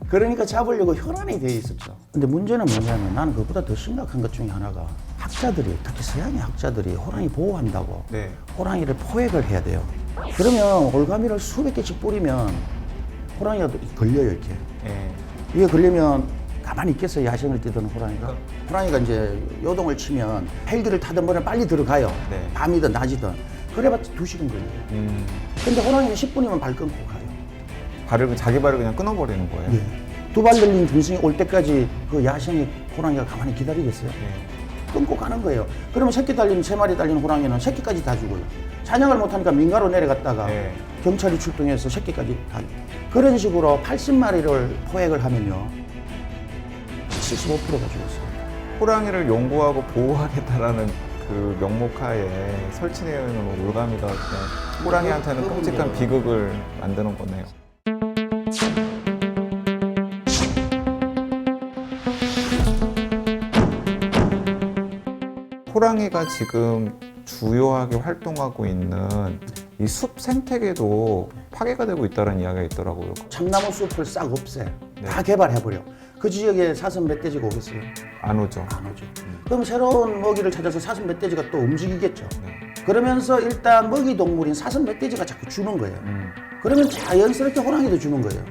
Speaker 8: 그러니까 잡으려고 혈안이 돼 있었죠. 근데 문제는 뭐냐면 나는 그보다 더 심각한 것 중에 하나가 학자들이 특히 서양의 학자들이 호랑이 보호한다고
Speaker 5: 네.
Speaker 8: 호랑이를 포획을 해야 돼요. 그러면 올가미를 수백 개씩 뿌리면 호랑이가 걸려요 이렇게.
Speaker 5: 네.
Speaker 8: 이게 걸리면 가만히 있겠어요 야생을 뛰던 호랑이가. 호랑이가 이제 요동을 치면 헬기를 타든 뭐든 빨리 들어가요.
Speaker 5: 네.
Speaker 8: 밤이든 낮이든. 그래봤자 2시간 걸려요. 근데 호랑이는 10분이면 발 끊고 가요.
Speaker 5: 자기 발을 그냥 끊어버리는 거예요.
Speaker 8: 예. 2발 들린 짐승이 올 때까지 그 야생의 호랑이가 가만히 기다리겠어요? 끊고 가는 거예요. 그러면 새끼 달린 3마리 달린 호랑이는 새끼까지 다 죽어요. 사냥을 못하니까 민가로 내려갔다가
Speaker 5: 네.
Speaker 8: 경찰이 출동해서 새끼까지 다 그런 식으로 80마리를 포획을 하면요 75%가 죽었어요.
Speaker 5: 호랑이를 연구하고 보호하겠다라는 그 명목하에 설치되어 있는 올가미가 그냥 호랑이한테는 끔찍한 비극을 만드는 거네요. 호랑이가 지금 주요하게 활동하고 있는 이 숲 생태계도 파괴가 되고 있다는 이야기가 있더라고요.
Speaker 8: 참나무 숲을 싹 없애.
Speaker 5: 네.
Speaker 8: 다 개발해버려. 그 지역에 사슴 멧돼지가 오겠어요?
Speaker 5: 안 오죠.
Speaker 8: 안 오죠. 그럼 새로운 먹이를 찾아서 사슴 멧돼지가 또 움직이겠죠.
Speaker 5: 네.
Speaker 8: 그러면서 일단 먹이 동물인 사슴 멧돼지가 자꾸 주는 거예요. 그러면 자연스럽게 호랑이도 주는 거예요.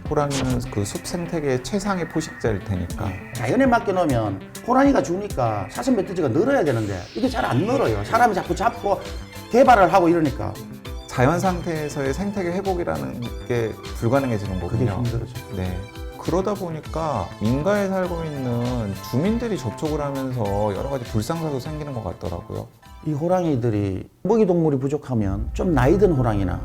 Speaker 5: 호랑이는 그 숲 생태계의 최상의 포식자일 테니까.
Speaker 8: 자연에 맡겨놓으면 호랑이가 주니까 사슴 멧돼지가 늘어야 되는데 이게 잘 안 늘어요. 사람이 자꾸 잡고 개발을 하고 이러니까
Speaker 5: 자연 상태에서의 생태계 회복이라는 게 불가능해지는
Speaker 8: 그게
Speaker 5: 거군요.
Speaker 8: 힘들어져.
Speaker 5: 네. 그러다 보니까 민가에 살고 있는 주민들이 접촉을 하면서 여러 가지 불상사도 생기는 것 같더라고요.
Speaker 8: 이 호랑이들이 먹이 동물이 부족하면 좀 나이 든 호랑이나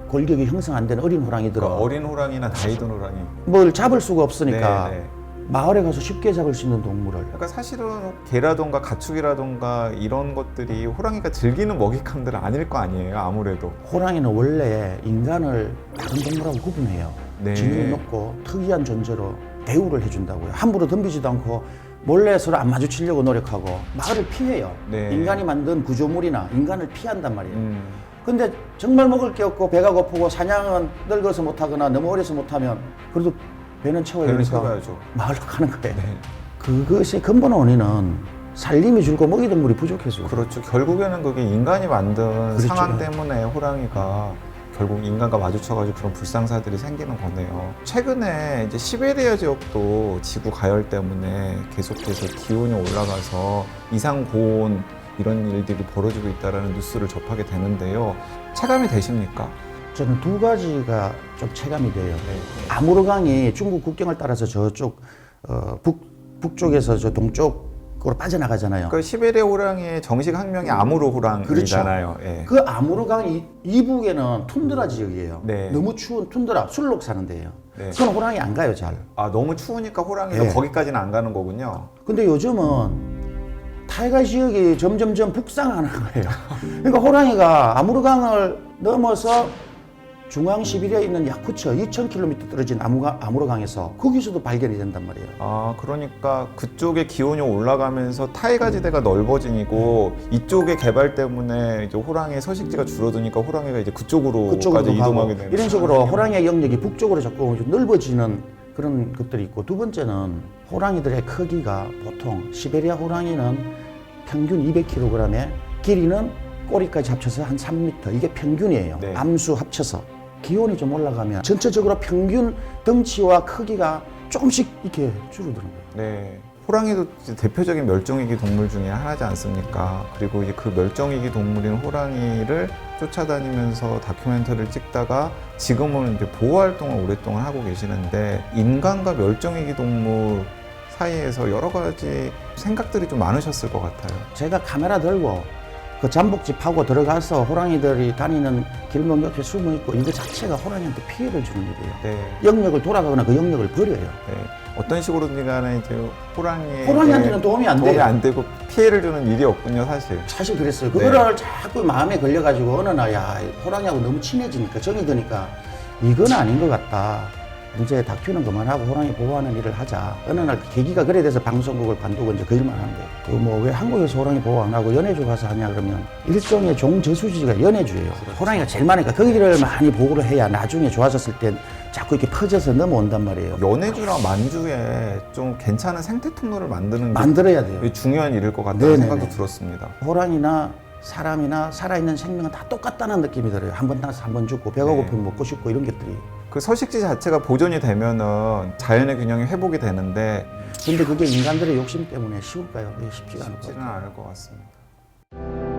Speaker 8: 골격이 형성 안 된 어린 호랑이들은
Speaker 5: 그러니까 어린 호랑이나 나이 든 호랑이.
Speaker 8: 뭘 잡을 수가 없으니까
Speaker 5: 네, 네.
Speaker 8: 마을에 가서 쉽게 잡을 수 있는 동물을
Speaker 5: 그러니까 사실은 개라던가 가축이라던가 이런 것들이 호랑이가 즐기는 먹잇감들은 아닐 거 아니에요, 아무래도.
Speaker 8: 호랑이는 원래 인간을 다른 동물하고 구분해요.
Speaker 5: 네.
Speaker 8: 지능이 높고 특이한 존재로 대우를 해준다고요. 함부로 덤비지도 않고 몰래 서로 안 마주치려고 노력하고 마을을 피해요.
Speaker 5: 네.
Speaker 8: 인간이 만든 구조물이나 인간을 피한단 말이에요. 근데 정말 먹을 게 없고 배가 고프고 사냥은 늙어서 못하거나 너무 어려서 못하면 그래도 배는 채워야
Speaker 5: 배는
Speaker 8: 되니까
Speaker 5: 채워야죠.
Speaker 8: 마을로 가는 거예요.
Speaker 5: 네.
Speaker 8: 그것의 근본 원인은 살림이 줄고 먹이 동물이 부족해서
Speaker 5: 그렇죠. 결국에는 그게 인간이 만든
Speaker 8: 그렇죠.
Speaker 5: 상황 때문에 호랑이가 결국 인간과 마주쳐가지고 그런 불상사들이 생기는 거네요. 최근에 이제 시베리아 지역도 지구 가열 때문에 계속해서 기온이 올라가서 이상 고온 이런 일들이 벌어지고 있다는 뉴스를 접하게 되는데요. 체감이 되십니까?
Speaker 8: 저는 2가지가 좀 체감이 돼요. 아무르강이 중국 국경을 따라서 저쪽 북쪽에서 저 동쪽으로 빠져나가잖아요.
Speaker 5: 그 시베리아 호랑이의 정식 학명이 아무르 호랑이잖아요. 예.
Speaker 8: 그 아무르강 이북에는 툰드라 지역이에요.
Speaker 5: 네.
Speaker 8: 너무 추운 툰드라, 술록 사는 데예요.
Speaker 5: 네.
Speaker 8: 그건 호랑이 안 가요, 잘.
Speaker 5: 아, 너무 추우니까 호랑이도
Speaker 8: 네.
Speaker 5: 거기까지는 안 가는 거군요.
Speaker 8: 근데 요즘은 타이가 지역이 점점점 북상하는 거예요. 그러니까 호랑이가 아무르강을 넘어서 중앙 시베리아에 있는 야쿠츠 2,000km 떨어진 아무르강에서 거기서도 발견이 된단 말이에요.
Speaker 5: 아, 그러니까 그쪽에 기온이 올라가면서 타이가 지대가 넓어지고 이쪽의 개발 때문에 이제 호랑이의 서식지가 줄어드니까 호랑이가 이제 그쪽으로까지
Speaker 8: 그쪽으로
Speaker 5: 이동하게
Speaker 8: 가고
Speaker 5: 되는
Speaker 8: 이런 식으로 호랑이의 영역이 북쪽으로 자꾸 넓어지는 그런 것들이 있고, 2번째는 호랑이들의 크기가 보통 시베리아 호랑이는 평균 200kg에 길이는 꼬리까지 합쳐서 한 3m, 이게 평균이에요.
Speaker 5: 네.
Speaker 8: 암수 합쳐서. 기온이 좀 올라가면 전체적으로 평균 덩치와 크기가 조금씩 이렇게 줄어드는 거예요.
Speaker 5: 네. 호랑이도 이제 대표적인 멸종위기 동물 중에 하나지 않습니까? 그리고 이제 그 멸종위기 동물인 호랑이를 쫓아다니면서 다큐멘터리를 찍다가 지금은 이제 보호 활동을 오랫동안 하고 계시는데 인간과 멸종위기 동물 사이에서 여러 가지 생각들이 좀 많으셨을 것 같아요.
Speaker 8: 제가 카메라 들고 그 잠복집 하고 들어가서 호랑이들이 다니는 길목 옆에 숨어 있고 이거 자체가 호랑이한테 피해를 주는 일이에요.
Speaker 5: 네.
Speaker 8: 영역을 돌아가거나 그 영역을 버려요.
Speaker 5: 네. 어떤 식으로든 간에 이제
Speaker 8: 호랑이한테는 도움이 안 돼요.
Speaker 5: 도움이 안 되고 피해를 주는 일이 없군요, 사실.
Speaker 8: 사실 그랬어요.
Speaker 5: 네.
Speaker 8: 그거를 자꾸 마음에 걸려가지고 어느 날 야, 호랑이하고 너무 친해지니까 정이 드니까 이건 아닌 것 같다. 이제 다큐는 그만하고 호랑이 보호하는 일을 하자. 어느 날 계기가 그래 돼서 방송국을 관두고 이제 그 일만 하는데, 그 뭐 왜 한국에서 호랑이 보호 안 하고 연해주 가서 하냐 그러면 일종의 종저수지가 연해주예요. 호랑이가 제일 많으니까 거기를 많이 보호를 해야 나중에 좋아졌을 땐 자꾸 이렇게 퍼져서 넘어온단 말이에요.
Speaker 5: 연해주랑 만주에 좀 괜찮은 생태 통로를 만드는 게
Speaker 8: 만들어야 돼요.
Speaker 5: 중요한 일일 것 같다는
Speaker 8: 네네네.
Speaker 5: 생각도 들었습니다.
Speaker 8: 호랑이나 사람이나 살아있는 생명은 다 똑같다는 느낌이 들어요. 한 번 나서 한 번 죽고 배가
Speaker 5: 네.
Speaker 8: 고프면 먹고 싶고 이런 것들이.
Speaker 5: 그 서식지 자체가 보존이 되면은 자연의 균형이 회복이 되는데
Speaker 8: 근데 그게 인간들의 욕심 때문에 쉬울까요? 그게 쉽지가 않을 것
Speaker 5: 쉽지는
Speaker 8: 같아요.
Speaker 5: 않을 것 같습니다.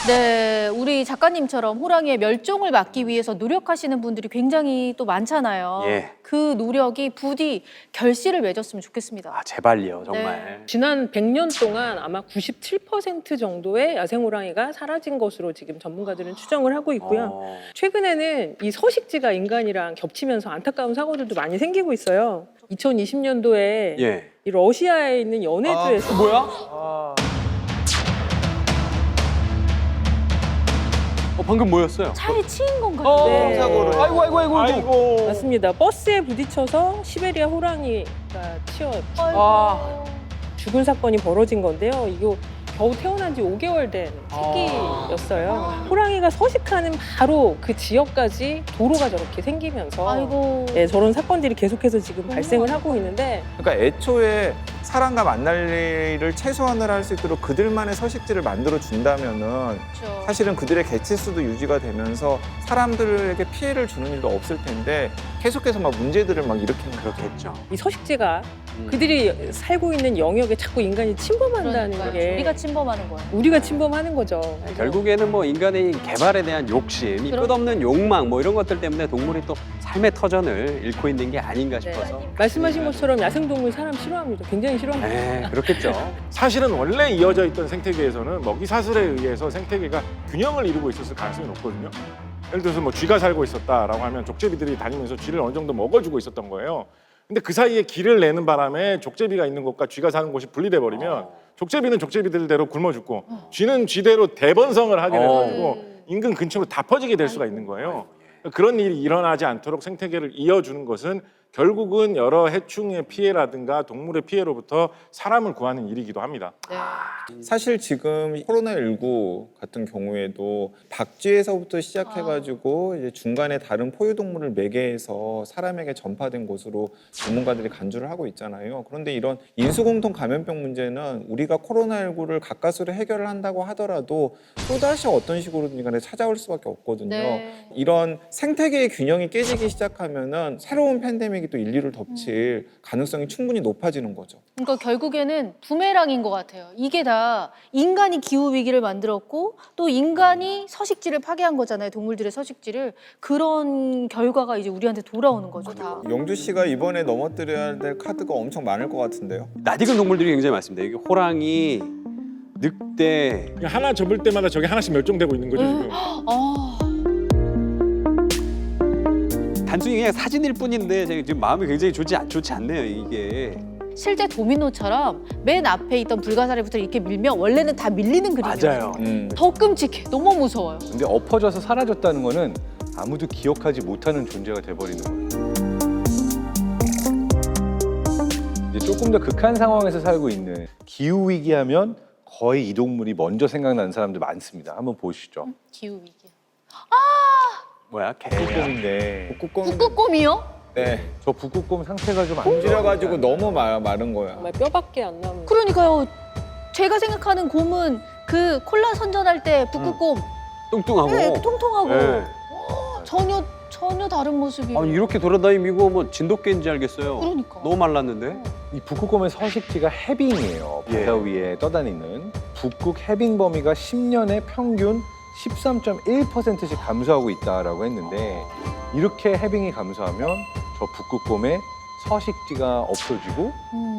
Speaker 2: 네, 우리 작가님처럼 호랑이의 멸종을 막기 위해서 노력하시는 분들이 굉장히 또 많잖아요.
Speaker 3: 예.
Speaker 2: 그 노력이 부디 결실을 맺었으면 좋겠습니다.
Speaker 3: 아, 제발요, 정말.
Speaker 7: 지난 100년 동안 아마 97% 정도의 야생 호랑이가 사라진 것으로 지금 전문가들은 추정을 하고 있고요.
Speaker 3: 어.
Speaker 7: 최근에는 이 서식지가 인간이랑 겹치면서 안타까운 사고들도 많이 생기고 있어요. 2020년도에
Speaker 3: 예.
Speaker 7: 이 러시아에 있는 연해주에서
Speaker 3: 뭐야? 방금 뭐였어요?
Speaker 2: 차에 치인 건가요?
Speaker 7: 네.
Speaker 1: 사고를.
Speaker 6: 아이고.
Speaker 7: 맞습니다. 버스에 부딪혀서 시베리아 호랑이가 치여
Speaker 2: 아이고.
Speaker 7: 죽은 사건이 벌어진 건데요. 이거 겨우 태어난 지 5개월 된 새끼였어요. 호랑이가 서식하는 바로 그 지역까지 도로가 저렇게 생기면서
Speaker 2: 아이고.
Speaker 7: 네, 저런 사건들이 계속해서 지금 발생을 하고 있는데
Speaker 5: 그러니까 애초에 사람과 만날 일을 최소한을 할 수 있도록 그들만의 서식지를 만들어 준다면은
Speaker 2: 그렇죠.
Speaker 5: 사실은 그들의 개체수도 유지가 되면서 사람들에게 피해를 주는 일도 없을 텐데 계속해서 막 문제들을 막 일으키는
Speaker 3: 그렇겠죠.
Speaker 7: 이 서식지가 그들이 살고 있는 영역에 자꾸 인간이 침범한다는
Speaker 2: 그러니까요.
Speaker 7: 게
Speaker 2: 우리가 침범하는 거예요.
Speaker 7: 우리가 침범하는 거죠.
Speaker 3: 결국에는 뭐 인간의 개발에 대한 욕심, 이 끝없는 욕망 뭐 이런 것들 때문에 동물이 또 삶의 터전을 잃고 있는 게 아닌가 싶어서.
Speaker 7: 말씀하신 것처럼 야생동물 사람 싫어합니다. 굉장히 싫어합니다.
Speaker 3: 네, 그렇겠죠.
Speaker 6: 사실은 원래 이어져 있던 생태계에서는 먹이 사슬에 의해서 생태계가 균형을 이루고 있었을 가능성이 높거든요. 예를 들어서 뭐 쥐가 살고 있었다라고 하면 족제비들이 다니면서 쥐를 어느 정도 먹어주고 있었던 거예요. 근데 그 사이에 길을 내는 바람에 족제비가 있는 곳과 쥐가 사는 곳이 분리돼 버리면 족제비는 족제비들대로 굶어 죽고 쥐는 쥐대로 대번성을 하게 돼가지고 인근 근처로 다 퍼지게 될 수가 있는 거예요. 그런 일이 일어나지 않도록 생태계를 이어주는 것은 결국은 여러 해충의 피해라든가 동물의 피해로부터 사람을 구하는 일이기도 합니다.
Speaker 2: 네.
Speaker 5: 사실 지금 코로나19 같은 경우에도 박쥐에서부터 시작해가지고 이제 중간에 다른 포유동물을 매개해서 사람에게 전파된 것으로 전문가들이 간주를 하고 있잖아요. 그런데 이런 인수공통 감염병 문제는 우리가 코로나19를 가까스로 해결을 한다고 하더라도 또다시 어떤 식으로든 간에 찾아올 수밖에 없거든요.
Speaker 2: 네.
Speaker 5: 이런 생태계의 균형이 깨지기 시작하면은 새로운 팬데믹이 또 인류를 덮칠 가능성이 충분히 높아지는 거죠.
Speaker 2: 그러니까 결국에는 부메랑인 것 같아요. 이게 다 인간이 기후 위기를 만들었고 또 인간이 서식지를 파괴한 거잖아요. 동물들의 서식지를. 그런 결과가 이제 우리한테 돌아오는 거죠. 다.
Speaker 5: 영주 씨가 이번에 넘어뜨려야 될 카드가 엄청 많을 것 같은데요.
Speaker 3: 낯익은 동물들이 굉장히 많습니다. 이게 호랑이, 늑대.
Speaker 6: 하나 접을 때마다 저게 하나씩 멸종되고 있는 거죠 지금.
Speaker 2: 아,
Speaker 3: 단순히 그냥 사진일 뿐인데 제가 지금 마음이 굉장히 좋지 않네요, 이게.
Speaker 2: 실제 도미노처럼 맨 앞에 있던 불가사리부터 이렇게 밀면 원래는 다 밀리는 그림이에요.
Speaker 3: 맞아요.
Speaker 2: 더 끔찍해. 너무 무서워요.
Speaker 4: 근데 엎어져서 사라졌다는 거는 아무도 기억하지 못하는 존재가 돼버리는 거예요. 이제 조금 더 극한 상황에서 살고 있는 기후 위기하면 거의 이 동물이 먼저 생각나는 사람들 많습니다. 한번 보시죠.
Speaker 2: 기후 위기.
Speaker 3: 뭐야, 개.
Speaker 4: 북극곰인데
Speaker 2: 북극곰이요?
Speaker 5: 네.
Speaker 4: 저 북극곰 상태가 좀 안 좋아요.
Speaker 5: 찔려가지고 너무 마른 거야.
Speaker 7: 정말 뼈밖에 안 남은.
Speaker 2: 그러니까요. 제가 생각하는 곰은 그 콜라 선전할 때 북극곰
Speaker 3: 뚱뚱하고.
Speaker 2: 네, 이렇게 통통하고
Speaker 3: 네.
Speaker 2: 전혀 다른 모습이에요.
Speaker 3: 아니, 이렇게 돌아다니고 뭐 진돗개인지 알겠어요.
Speaker 2: 그러니까.
Speaker 3: 너무 말랐는데.
Speaker 4: 이 북극곰의 서식지가 해빙이에요. 바다
Speaker 3: 예.
Speaker 4: 위에 떠다니는. 북극 해빙 범위가 10년에 평균 13.1%씩 감소하고 있다라고 했는데 이렇게 해빙이 감소하면 저 북극곰의 서식지가 없어지고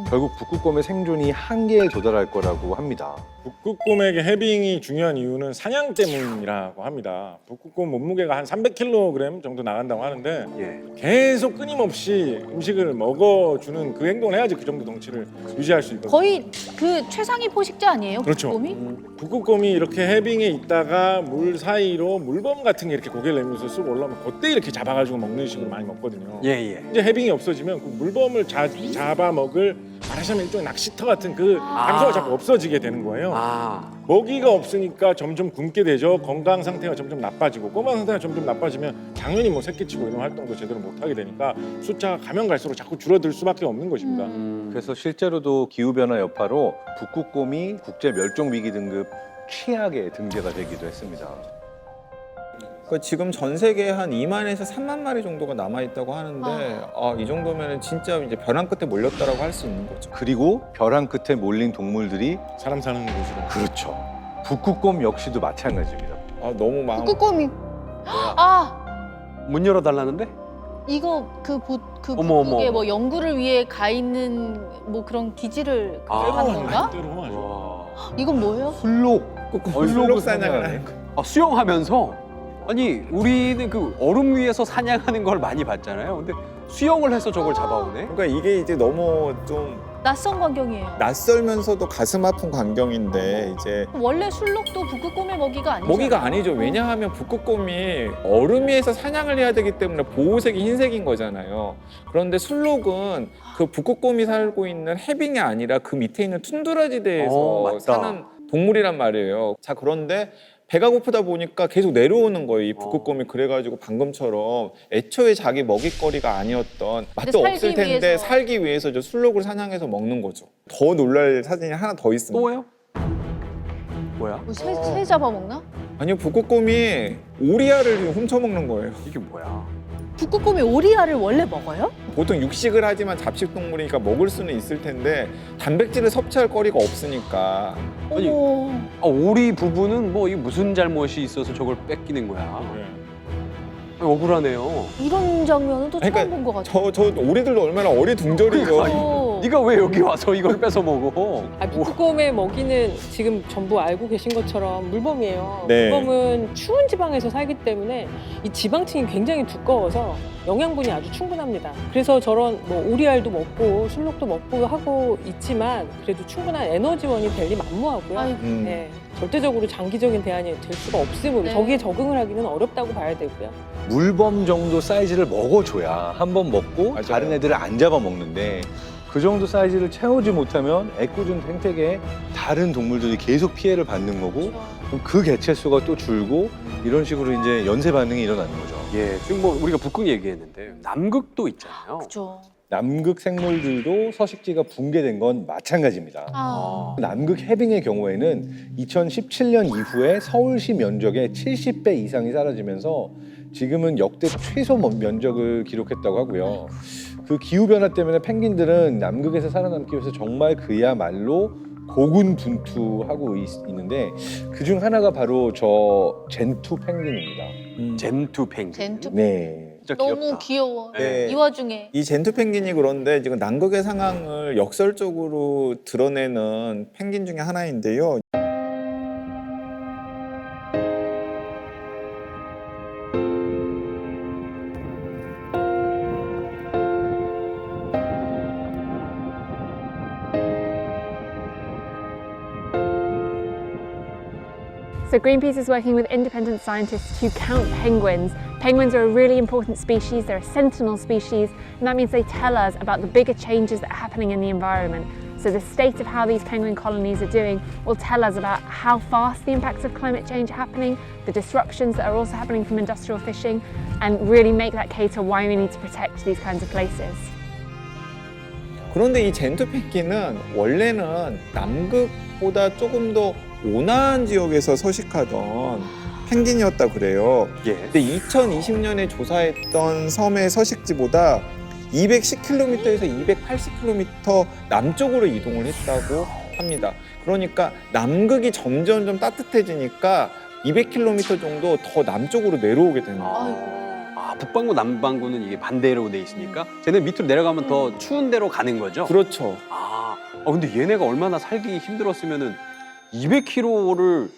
Speaker 4: 결국 북극곰의 생존이 한계에 도달할 거라고 합니다.
Speaker 6: 북극곰에게 해빙이 중요한 이유는 사냥 때문이라고 합니다. 북극곰 몸무게가 한 300kg 정도 나간다고 하는데
Speaker 3: 예.
Speaker 6: 계속 끊임없이 음식을 먹어주는 그 행동을 해야지 그 정도 덩치를 유지할 수 있거든요.
Speaker 2: 거의 그 최상위 포식자 아니에요?
Speaker 6: 그렇죠.
Speaker 2: 북극곰이?
Speaker 6: 북극곰이 이렇게 해빙에 있다가 물 사이로 물범 같은 게 이렇게 고개를 내밀면서 쑥 올라오면 그때 이렇게 잡아가지고 먹는 식으로 많이 먹거든요.
Speaker 3: 예, 예.
Speaker 6: 이제 해빙이 없어지면 그 물범을 잡아 먹을 말하자면 일종의 낚시터 같은 그 장소가 자꾸 없어지게 되는 거예요.
Speaker 3: 아.
Speaker 6: 먹이가 없으니까 점점 굶게 되죠. 건강 상태가 점점 나빠지고 꼬마 상태가 점점 나빠지면 당연히 뭐 새끼치고 이런 활동도 제대로 못 하게 되니까 숫자가 가면 갈수록 자꾸 줄어들 수밖에 없는 것입니다.
Speaker 4: 그래서 실제로도 기후변화 여파로 북극곰이 국제 멸종 위기 등급 최악에 등재가 되기도 했습니다.
Speaker 5: 지금 전 세계에 한 2만에서 3만 마리 정도가 남아 있다고 하는데 이 정도면 진짜 이제 벼랑 끝에 몰렸다라고 할 수 있는 거죠.
Speaker 4: 그리고 벼랑 끝에 몰린 동물들이
Speaker 6: 사람 사는 곳으로.
Speaker 4: 그렇죠. 북극곰 역시도 마찬가지입니다.
Speaker 5: 아, 너무 마음.
Speaker 2: 북극곰이 아
Speaker 3: 문 열어달라는데?
Speaker 2: 이거
Speaker 3: 어머,
Speaker 2: 북극에
Speaker 3: 어머.
Speaker 2: 뭐 연구를 위해 가 있는 뭐 그런 기지를 하는 건가?
Speaker 6: 때로 아주.
Speaker 3: 와.
Speaker 2: 이건 뭐예요?
Speaker 4: 술록,
Speaker 5: 술록 사냥을 하는 거.
Speaker 3: 아, 수영하면서 아니 우리는 그 얼음 위에서 사냥하는 걸 많이 봤잖아요. 근데 수영을 해서 저걸 잡아오네.
Speaker 5: 그러니까 이게 이제 너무 좀
Speaker 2: 낯선 광경이에요.
Speaker 5: 낯설면서도 가슴 아픈 광경인데 이제
Speaker 2: 원래 술록도 북극곰의 먹이가 아니죠.
Speaker 5: 먹이가 아니죠. 왜냐하면 북극곰이 얼음 위에서 사냥을 해야 되기 때문에 보호색이 흰색인 거잖아요. 그런데 술록은 그 북극곰이 살고 있는 해빙이 아니라 그 밑에 있는 툰드라지대에서
Speaker 3: 맞다.
Speaker 5: 사는 동물이란 말이에요. 자, 그런데 배가 고프다 보니까 계속 내려오는 거예요. 이 북극곰이. 그래가지고 방금처럼 애초에 자기 먹잇거리가 아니었던 맛도
Speaker 2: 살기
Speaker 5: 없을 텐데
Speaker 2: 위해서.
Speaker 5: 살기 위해서 저 술록을 사냥해서 먹는 거죠. 더 놀랄 사진이 하나 더 있습니다.
Speaker 3: 또요? 뭐야?
Speaker 2: 뭐 새 잡아먹나?
Speaker 5: 아니요, 북극곰이 오리알을 지금 훔쳐먹는 거예요.
Speaker 3: 이게 뭐야?
Speaker 2: 북극곰이 오리알을 원래 먹어요?
Speaker 5: 보통 육식을 하지만 잡식 동물이니까 먹을 수는 있을 텐데 단백질을 섭취할 거리가 없으니까.
Speaker 3: 아니,
Speaker 2: 어머.
Speaker 3: 아, 오리 부부는 뭐 이 무슨 잘못이 있어서 저걸 뺏기는 거야? 아니, 억울하네요.
Speaker 2: 이런 장면은 또
Speaker 5: 그러니까
Speaker 2: 처음 본 것 같아요.
Speaker 5: 저 오리들도 얼마나 어리둥절이죠.
Speaker 2: 어.
Speaker 3: 네가 왜 여기 와서 이걸 뺏어 먹어?
Speaker 7: 아, 북극곰의 먹이는 지금 전부 알고 계신 것처럼 물범이에요.
Speaker 5: 네.
Speaker 7: 물범은 추운 지방에서 살기 때문에 이 지방층이 굉장히 두꺼워서 영양분이 아주 충분합니다. 그래서 저런 뭐 오리알도 먹고 술록도 먹고 하고 있지만 그래도 충분한 에너지원이 될 리 만무하고요.
Speaker 2: 아이고.
Speaker 7: 네, 절대적으로 장기적인 대안이 될 수가 없으므로
Speaker 2: 네.
Speaker 7: 저기에 적응을 하기는 어렵다고 봐야 되고요.
Speaker 4: 물범 정도 사이즈를 먹어줘야 한 번 먹고
Speaker 5: 맞아요.
Speaker 4: 다른 애들을 안 잡아먹는데 그 정도 사이즈를 채우지 못하면 애꿎은 생태계에 다른 동물들이 계속 피해를 받는 거고 그럼 그 개체수가 또 줄고 이런 식으로 이제 연쇄 반응이 일어나는 거죠.
Speaker 3: 예, 지금 뭐 우리가 북극 얘기했는데 남극도 있잖아요.
Speaker 2: 그렇죠.
Speaker 4: 남극 생물들도 서식지가 붕괴된 건 마찬가지입니다.
Speaker 2: 아.
Speaker 4: 남극 해빙의 경우에는 2017년 이후에 서울시 면적의 70배 이상이 사라지면서 지금은 역대 최소 면적을 기록했다고 하고요. 그 기후변화 때문에 펭귄들은 남극에서 살아남기 위해서 정말 그야말로 고군분투하고 있는데 그중 하나가 바로 저 젠투 펭귄입니다.
Speaker 3: 젠투 펭귄.
Speaker 2: 젠투
Speaker 4: 네.
Speaker 3: 진짜
Speaker 2: 너무
Speaker 3: 귀엽다.
Speaker 2: 귀여워.
Speaker 5: 네.
Speaker 2: 이 와중에
Speaker 5: 이 젠투 펭귄이 그런데 지금 남극의 상황을 역설적으로 드러내는 펭귄 중에 하나인데요.
Speaker 9: So Greenpeace is working with independent scientists to count penguins. Penguins are a really important species, they're a sentinel species, and that means they tell us about the bigger changes that are happening in the environment. So the state of how these penguin colonies are doing will tell us about how fast the impacts of climate change are happening, the disruptions that are also happening from industrial fishing, and really make that case for why we need to protect these kinds of places.
Speaker 5: 그런데 이 젠투 펭귄은 원래는 남극보다 조금 더 온화한 지역에서 서식하던 펭귄이었다 그래요.
Speaker 3: 예.
Speaker 5: 근데 2020년에 조사했던 섬의 서식지보다 210km에서 280km 남쪽으로 이동을 했다고 합니다. 그러니까 남극이 점점 따뜻해지니까 200km 정도 더 남쪽으로 내려오게 되는 거예요.
Speaker 2: 아이고.
Speaker 3: 아, 북반구 남반구는 이게 반대로 돼 있으니까 쟤네 밑으로 내려가면 더 추운 데로 가는 거죠?
Speaker 5: 그렇죠.
Speaker 3: 아, 근데 얘네가 얼마나 살기 힘들었으면은 200km를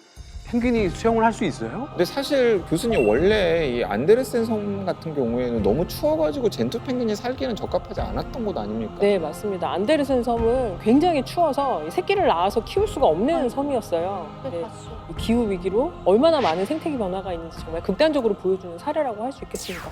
Speaker 3: 펭귄이 수영을 할 수 있어요?
Speaker 5: 근데 사실 교수님 원래 이 안데르센 섬 같은 경우에는 너무 추워가지고 젠투 펭귄이 살기는 적합하지 않았던 곳 아닙니까?
Speaker 7: 네, 맞습니다. 안데르센 섬은 굉장히 추워서 새끼를 낳아서 키울 수가 없는 섬이었어요. 네, 이 기후 위기로 얼마나 많은 생태계 변화가 있는지 정말 극단적으로 보여주는 사례라고 할 수 있겠습니다.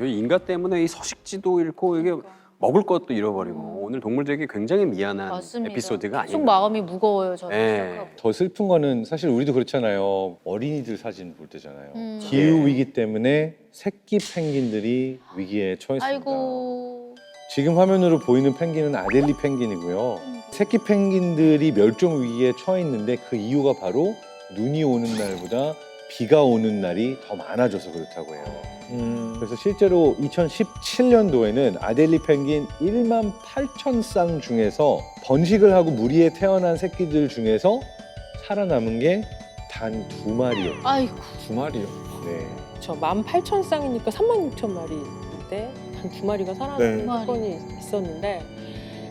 Speaker 3: 인간 때문에 이 서식지도 잃고 이게 먹을 것도 잃어버리고 오늘 동물들에게 굉장히 미안한
Speaker 2: 맞습니다.
Speaker 3: 에피소드가
Speaker 2: 계속
Speaker 3: 아닌가.
Speaker 2: 마음이 무거워요. 저는.
Speaker 3: 네.
Speaker 2: 생각하고.
Speaker 4: 더 슬픈 거는 사실 우리도 그렇잖아요. 어린이들 사진 볼 때잖아요. 기후 위기 때문에 새끼 펭귄들이 위기에 처했습니다.
Speaker 2: 아이고.
Speaker 4: 지금 화면으로 보이는 펭귄은 아델리 펭귄이고요. 새끼 펭귄들이 멸종 위기에 처했는데 그 이유가 바로 눈이 오는 날보다 비가 오는 날이 더 많아져서 그렇다고 해요. 그래서 실제로 2017년도에는 아델리 펭귄 1만 8천 쌍 중에서 번식을 하고 무리에 태어난 새끼들 중에서 살아남은 게 단 2마리였죠.
Speaker 2: 아이고.
Speaker 5: 2마리요.
Speaker 4: 네.
Speaker 7: 저 18,000쌍이니까 36,000마리인데 단 2마리가 살아남는
Speaker 5: 네.
Speaker 7: 사건이 있었는데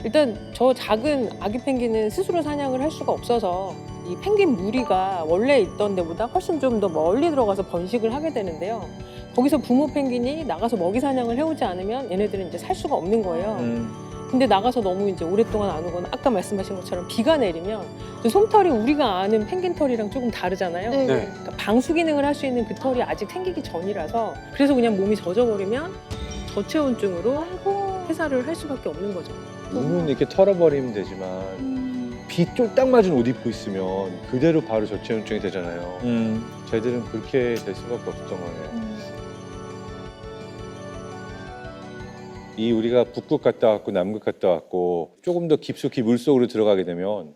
Speaker 7: 일단 저 작은 아기 펭귄은 스스로 사냥을 할 수가 없어서 이 펭귄 무리가 원래 있던 데보다 훨씬 좀 더 멀리 들어가서 번식을 하게 되는데요. 거기서 부모 펭귄이 나가서 먹이 사냥을 해오지 않으면 얘네들은 이제 살 수가 없는 거예요. 근데 나가서 너무 이제 오랫동안 안 오거나 아까 말씀하신 것처럼 비가 내리면 그 솜털이 우리가 아는 펭귄 털이랑 조금 다르잖아요.
Speaker 2: 네.
Speaker 3: 네.
Speaker 7: 그러니까 방수 기능을 할 수 있는 그 털이 아직 생기기 전이라서 그래서 그냥 몸이 젖어버리면 저체온증으로 해사를 할 수밖에 없는 거죠.
Speaker 4: 몸은 이렇게 털어버리면 되지만 비 쫄딱 맞은 옷 입고 있으면 그대로 바로 저체온증이 되잖아요. 쟤들은 그렇게 될 수밖에 없었던 거네요. 이 우리가 북극 갔다 왔고 남극 갔다 왔고 조금 더 깊숙이 물속으로 들어가게 되면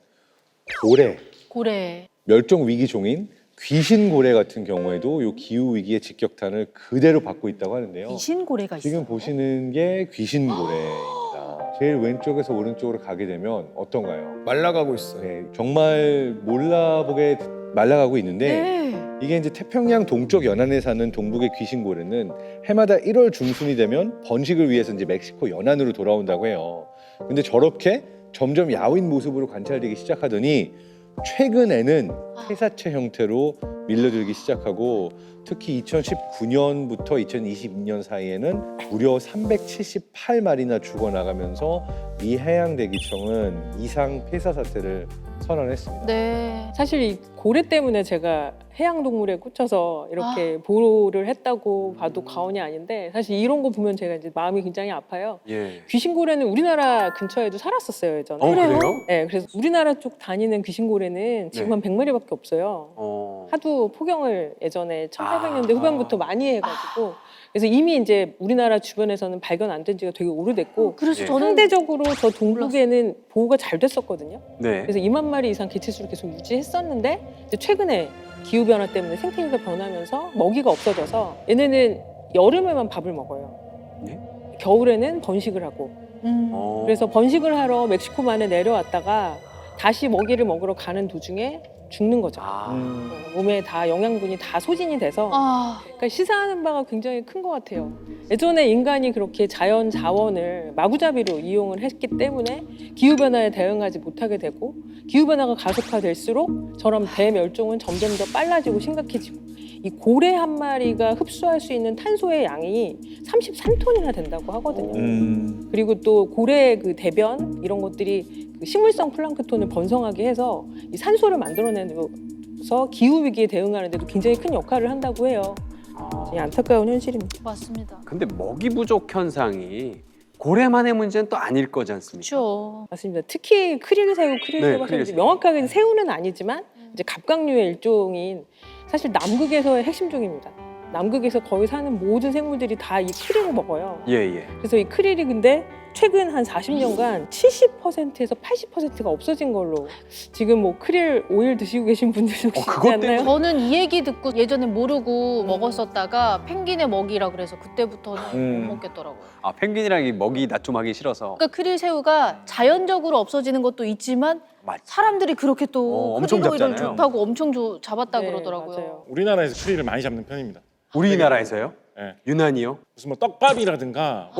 Speaker 4: 고래,
Speaker 2: 고래.
Speaker 4: 멸종 위기 종인 귀신 고래 같은 경우에도 이 기후 위기의 직격탄을 그대로 받고 있다고 하는데요.
Speaker 2: 귀신 고래가 있어요.
Speaker 4: 지금 보시는 게 귀신 고래입니다. 제일 왼쪽에서 오른쪽으로 가게 되면 어떤가요?
Speaker 5: 말라가고 있어요.
Speaker 4: 네, 정말 몰라보게 말라가고 있는데
Speaker 2: 네.
Speaker 4: 이게 이제 태평양 동쪽 연안에 사는 동북의 귀신고래는 해마다 1월 중순이 되면 번식을 위해서 이제 멕시코 연안으로 돌아온다고 해요. 근데 저렇게 점점 야윈 모습으로 관찰되기 시작하더니 최근에는 폐사체 형태로 밀려들기 시작하고 특히 2019년부터 2022년 사이에는 무려 378마리나 죽어나가면서 미 해양대기청은 이상 폐사 사태를 선언했습니다.
Speaker 2: 네.
Speaker 7: 사실 이 고래 때문에 제가 해양동물에 꽂혀서 이렇게 보호를 했다고 봐도 과언이 아닌데 사실 이런 거 보면 제가 이제 마음이 굉장히 아파요.
Speaker 3: 예.
Speaker 7: 귀신고래는 우리나라 근처에도 살았었어요, 예전에.
Speaker 3: 그래요?
Speaker 7: 네, 그래서 우리나라 쪽 다니는 귀신고래는 지금
Speaker 3: 네.
Speaker 7: 한 100마리밖에 없어요. 하도 포경을 예전에 1800년대 후반부터 많이 해가지고 그래서 이미 이제 우리나라 주변에서는 발견 안 된 지가 되게 오래됐고
Speaker 2: 그래서
Speaker 3: 예.
Speaker 2: 저는
Speaker 7: 상대적으로 저 동북에는 보호가 잘 됐었거든요.
Speaker 3: 네.
Speaker 7: 그래서 2만 마리 이상 개체수를 계속 유지했었는데 이제 최근에 기후 변화 때문에 생태계가 변하면서 먹이가 없어져서 얘네는 여름에만 밥을 먹어요.
Speaker 3: 네?
Speaker 7: 겨울에는 번식을 하고 그래서 번식을 하러 멕시코만에 내려왔다가 다시 먹이를 먹으러 가는 도중에 죽는 거죠. 몸에 다 영양분이 다 소진이 돼서 그러니까 시사하는 바가 굉장히 큰 것 같아요. 예전에 인간이 그렇게 자연 자원을 마구잡이로 이용을 했기 때문에 기후변화에 대응하지 못하게 되고 기후변화가 가속화될수록 저런 대멸종은 점점 더 빨라지고 심각해지고 이 고래 한 마리가 흡수할 수 있는 탄소의 양이 33톤이나 된다고 하거든요. 그리고 또 고래 그 대변 이런 것들이 그 식물성 플랑크톤을 번성하게 해서 이 산소를 만들어내서 기후 위기에 대응하는 데도 굉장히 큰 역할을 한다고 해요. 굉장히 안타까운 현실입니다.
Speaker 2: 맞습니다.
Speaker 3: 근데 먹이 부족 현상이 고래만의 문제는 또 아닐 거지 않습니까?
Speaker 2: 그렇죠.
Speaker 7: 맞습니다. 특히 크릴새우,
Speaker 3: 네,
Speaker 7: 크릴새우 하셨는데
Speaker 3: 크릴새우.
Speaker 7: 명확하게 새우는 아니지만 이제 갑각류의 일종인 사실 남극에서의 핵심종입니다. 남극에서 거의 사는 모든 생물들이 다 이 크릴을 먹어요.
Speaker 3: 예, 예.
Speaker 7: 그래서 이 크릴이 근데 최근 한 40년간 70%에서 80%가 없어진 걸로 지금 뭐 크릴 오일 드시고 계신 분들도 계시지
Speaker 3: 그것
Speaker 7: 않나요?
Speaker 2: 저는 이 얘기 듣고 예전에 모르고 먹었었다가 펭귄의 먹이라 그래서 그때부터는 못 먹겠더라고요.
Speaker 3: 아, 펭귄이랑 이 먹이 낯 좀 하기 싫어서.
Speaker 2: 그러니까 크릴 새우가 자연적으로 없어지는 것도 있지만
Speaker 3: 맞-
Speaker 2: 사람들이 그렇게 또
Speaker 3: 엄청
Speaker 2: 크릴 오일을
Speaker 3: 잡잖아요.
Speaker 2: 좋다고 엄청 잡았다
Speaker 7: 네,
Speaker 2: 그러더라고요.
Speaker 7: 맞아요.
Speaker 6: 우리나라에서 크릴을 많이 잡는 편입니다.
Speaker 3: 우리나라에서요?
Speaker 6: 네.
Speaker 3: 유난히요?
Speaker 6: 무슨 뭐 떡밥이라든가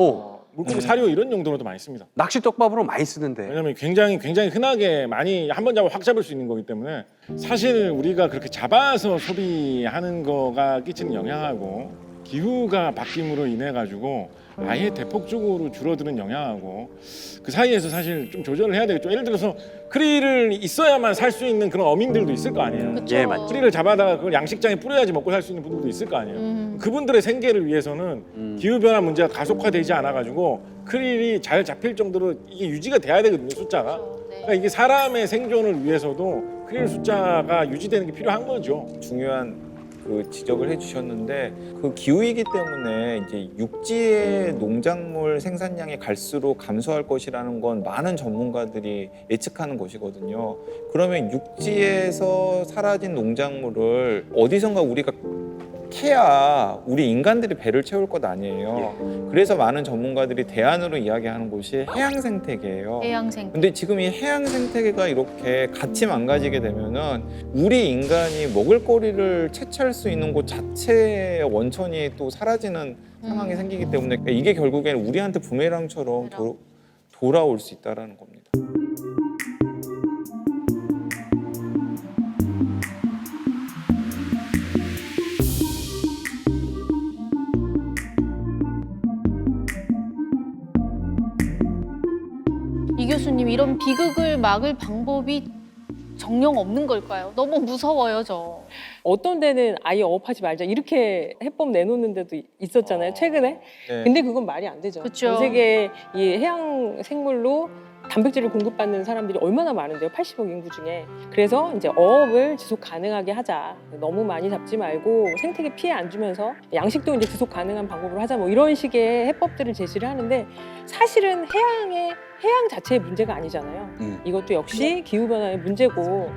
Speaker 6: 물고기 사료 이런 용도로도 많이 씁니다.
Speaker 3: 낚시 떡밥으로 많이 쓰는데.
Speaker 6: 왜냐하면 굉장히 흔하게 많이 한 번 잡으면 확 잡을 수 있는 거기 때문에 사실 우리가 그렇게 잡아서 소비하는 거가 끼치는 영향하고 기후가 바뀜으로 인해 가지고 아예 대폭적으로 줄어드는 영향하고 그 사이에서 사실 좀 조절을 해야 되겠죠. 예를 들어서 크릴을 있어야만 살 수 있는 그런 어민들도 있을 거 아니에요.
Speaker 2: 그쵸?
Speaker 3: 예, 맞죠.
Speaker 6: 크릴을 잡아다가 그걸 양식장에 뿌려야지 먹고 살 수 있는 분들도 있을 거 아니에요. 그분들의 생계를 위해서는 기후변화 문제가 가속화되지 않아가지고 크릴이 잘 잡힐 정도로 이게 유지가 돼야 되거든요, 숫자가. 그러니까 이게 사람의 생존을 위해서도 크릴 숫자가 유지되는 게 필요한 거죠.
Speaker 5: 중요한 그 지적을 해주셨는데 그 기후 위기 때문에 이제 육지의 농작물 생산량이 갈수록 감소할 것이라는 건 많은 전문가들이 예측하는 것이거든요. 그러면 육지에서 사라진 농작물을 어디선가 우리가 캐야 우리 인간들이 배를 채울 것 아니에요. 그래서 많은 전문가들이 대안으로 이야기하는 곳이 해양 생태계예요.
Speaker 2: 해양 생태.
Speaker 5: 근데 지금 이 해양 생태계가 이렇게 같이 망가지게 되면은 우리 인간이 먹을거리를 채취할 수 있는 곳 자체의 원천이 또 사라지는 상황이 생기기 때문에 이게 결국에는 우리한테 부메랑처럼 돌아올 수 있다라는 겁니다.
Speaker 2: 이 교수님, 이런 비극을 막을 방법이 정녕 없는 걸까요? 너무 무서워요, 저.
Speaker 7: 어떤 데는 아예 어업하지 말자 이렇게 해법 내놓는 데도 있었잖아요, 최근에.
Speaker 5: 네.
Speaker 7: 근데 그건 말이 안 되죠.
Speaker 2: 그쵸.
Speaker 7: 전 세계 이 해양 생물로 단백질을 공급받는 사람들이 얼마나 많은데요, 80억 인구 중에. 그래서 이제 어업을 지속 가능하게 하자. 너무 많이 잡지 말고 생태계 피해 안 주면서 양식도 이제 지속 가능한 방법으로 하자. 뭐 이런 식의 해법들을 제시를 하는데 사실은 해양 자체의 문제가 아니잖아요. 이것도 역시 기후 변화의 문제고.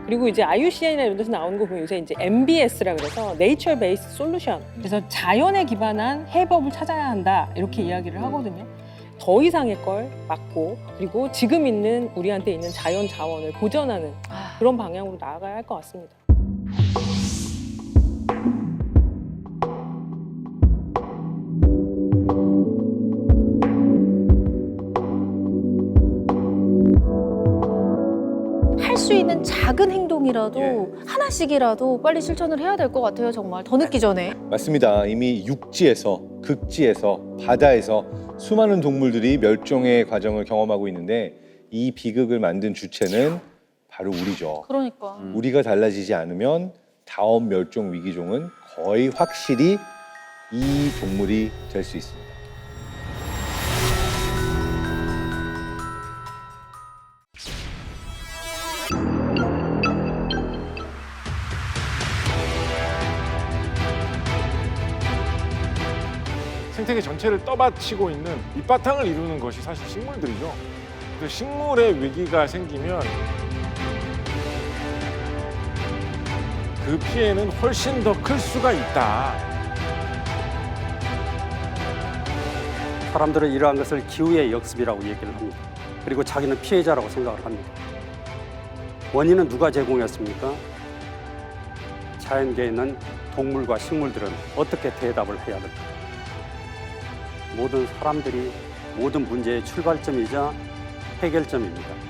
Speaker 7: 그리고 이제 IUCN이나 이런 데서 나오는 거 보면 요새 이제 MBS라 그래서 Nature Based Solution. 그래서 자연에 기반한 해법을 찾아야 한다. 이렇게 이야기를 하거든요. 더 이상의 걸 막고 그리고 지금 있는 우리한테 있는 자연 자원을 보전하는 그런 방향으로 나아가야 할 것 같습니다.
Speaker 2: 할 수 있는 작은 행동이라도 하나씩이라도 빨리 실천을 해야 될 것 같아요, 정말. 더 늦기 전에.
Speaker 1: 맞습니다. 이미 육지에서, 극지에서, 바다에서 수많은 동물들이 멸종의 과정을 경험하고 있는데 이 비극을 만든 주체는 바로 우리죠.
Speaker 2: 그러니까.
Speaker 1: 우리가 달라지지 않으면 다음 멸종 위기종은 거의 확실히 이 동물이 될 수 있습니다.
Speaker 6: 생태계 전체를 떠받치고 있는 밑바탕을 이루는 것이 사실 식물들이죠. 그 식물의 위기가 생기면 그 피해는 훨씬 더 클 수가 있다.
Speaker 10: 사람들은 이러한 것을 기후의 역습이라고 얘기를 합니다. 그리고 자기는 피해자라고 생각을 합니다. 원인은 누가 제공했습니까? 자연계에 있는 동물과 식물들은 어떻게 대답을 해야 될까? 모든 사람들이 모든 문제의 출발점이자 해결점입니다.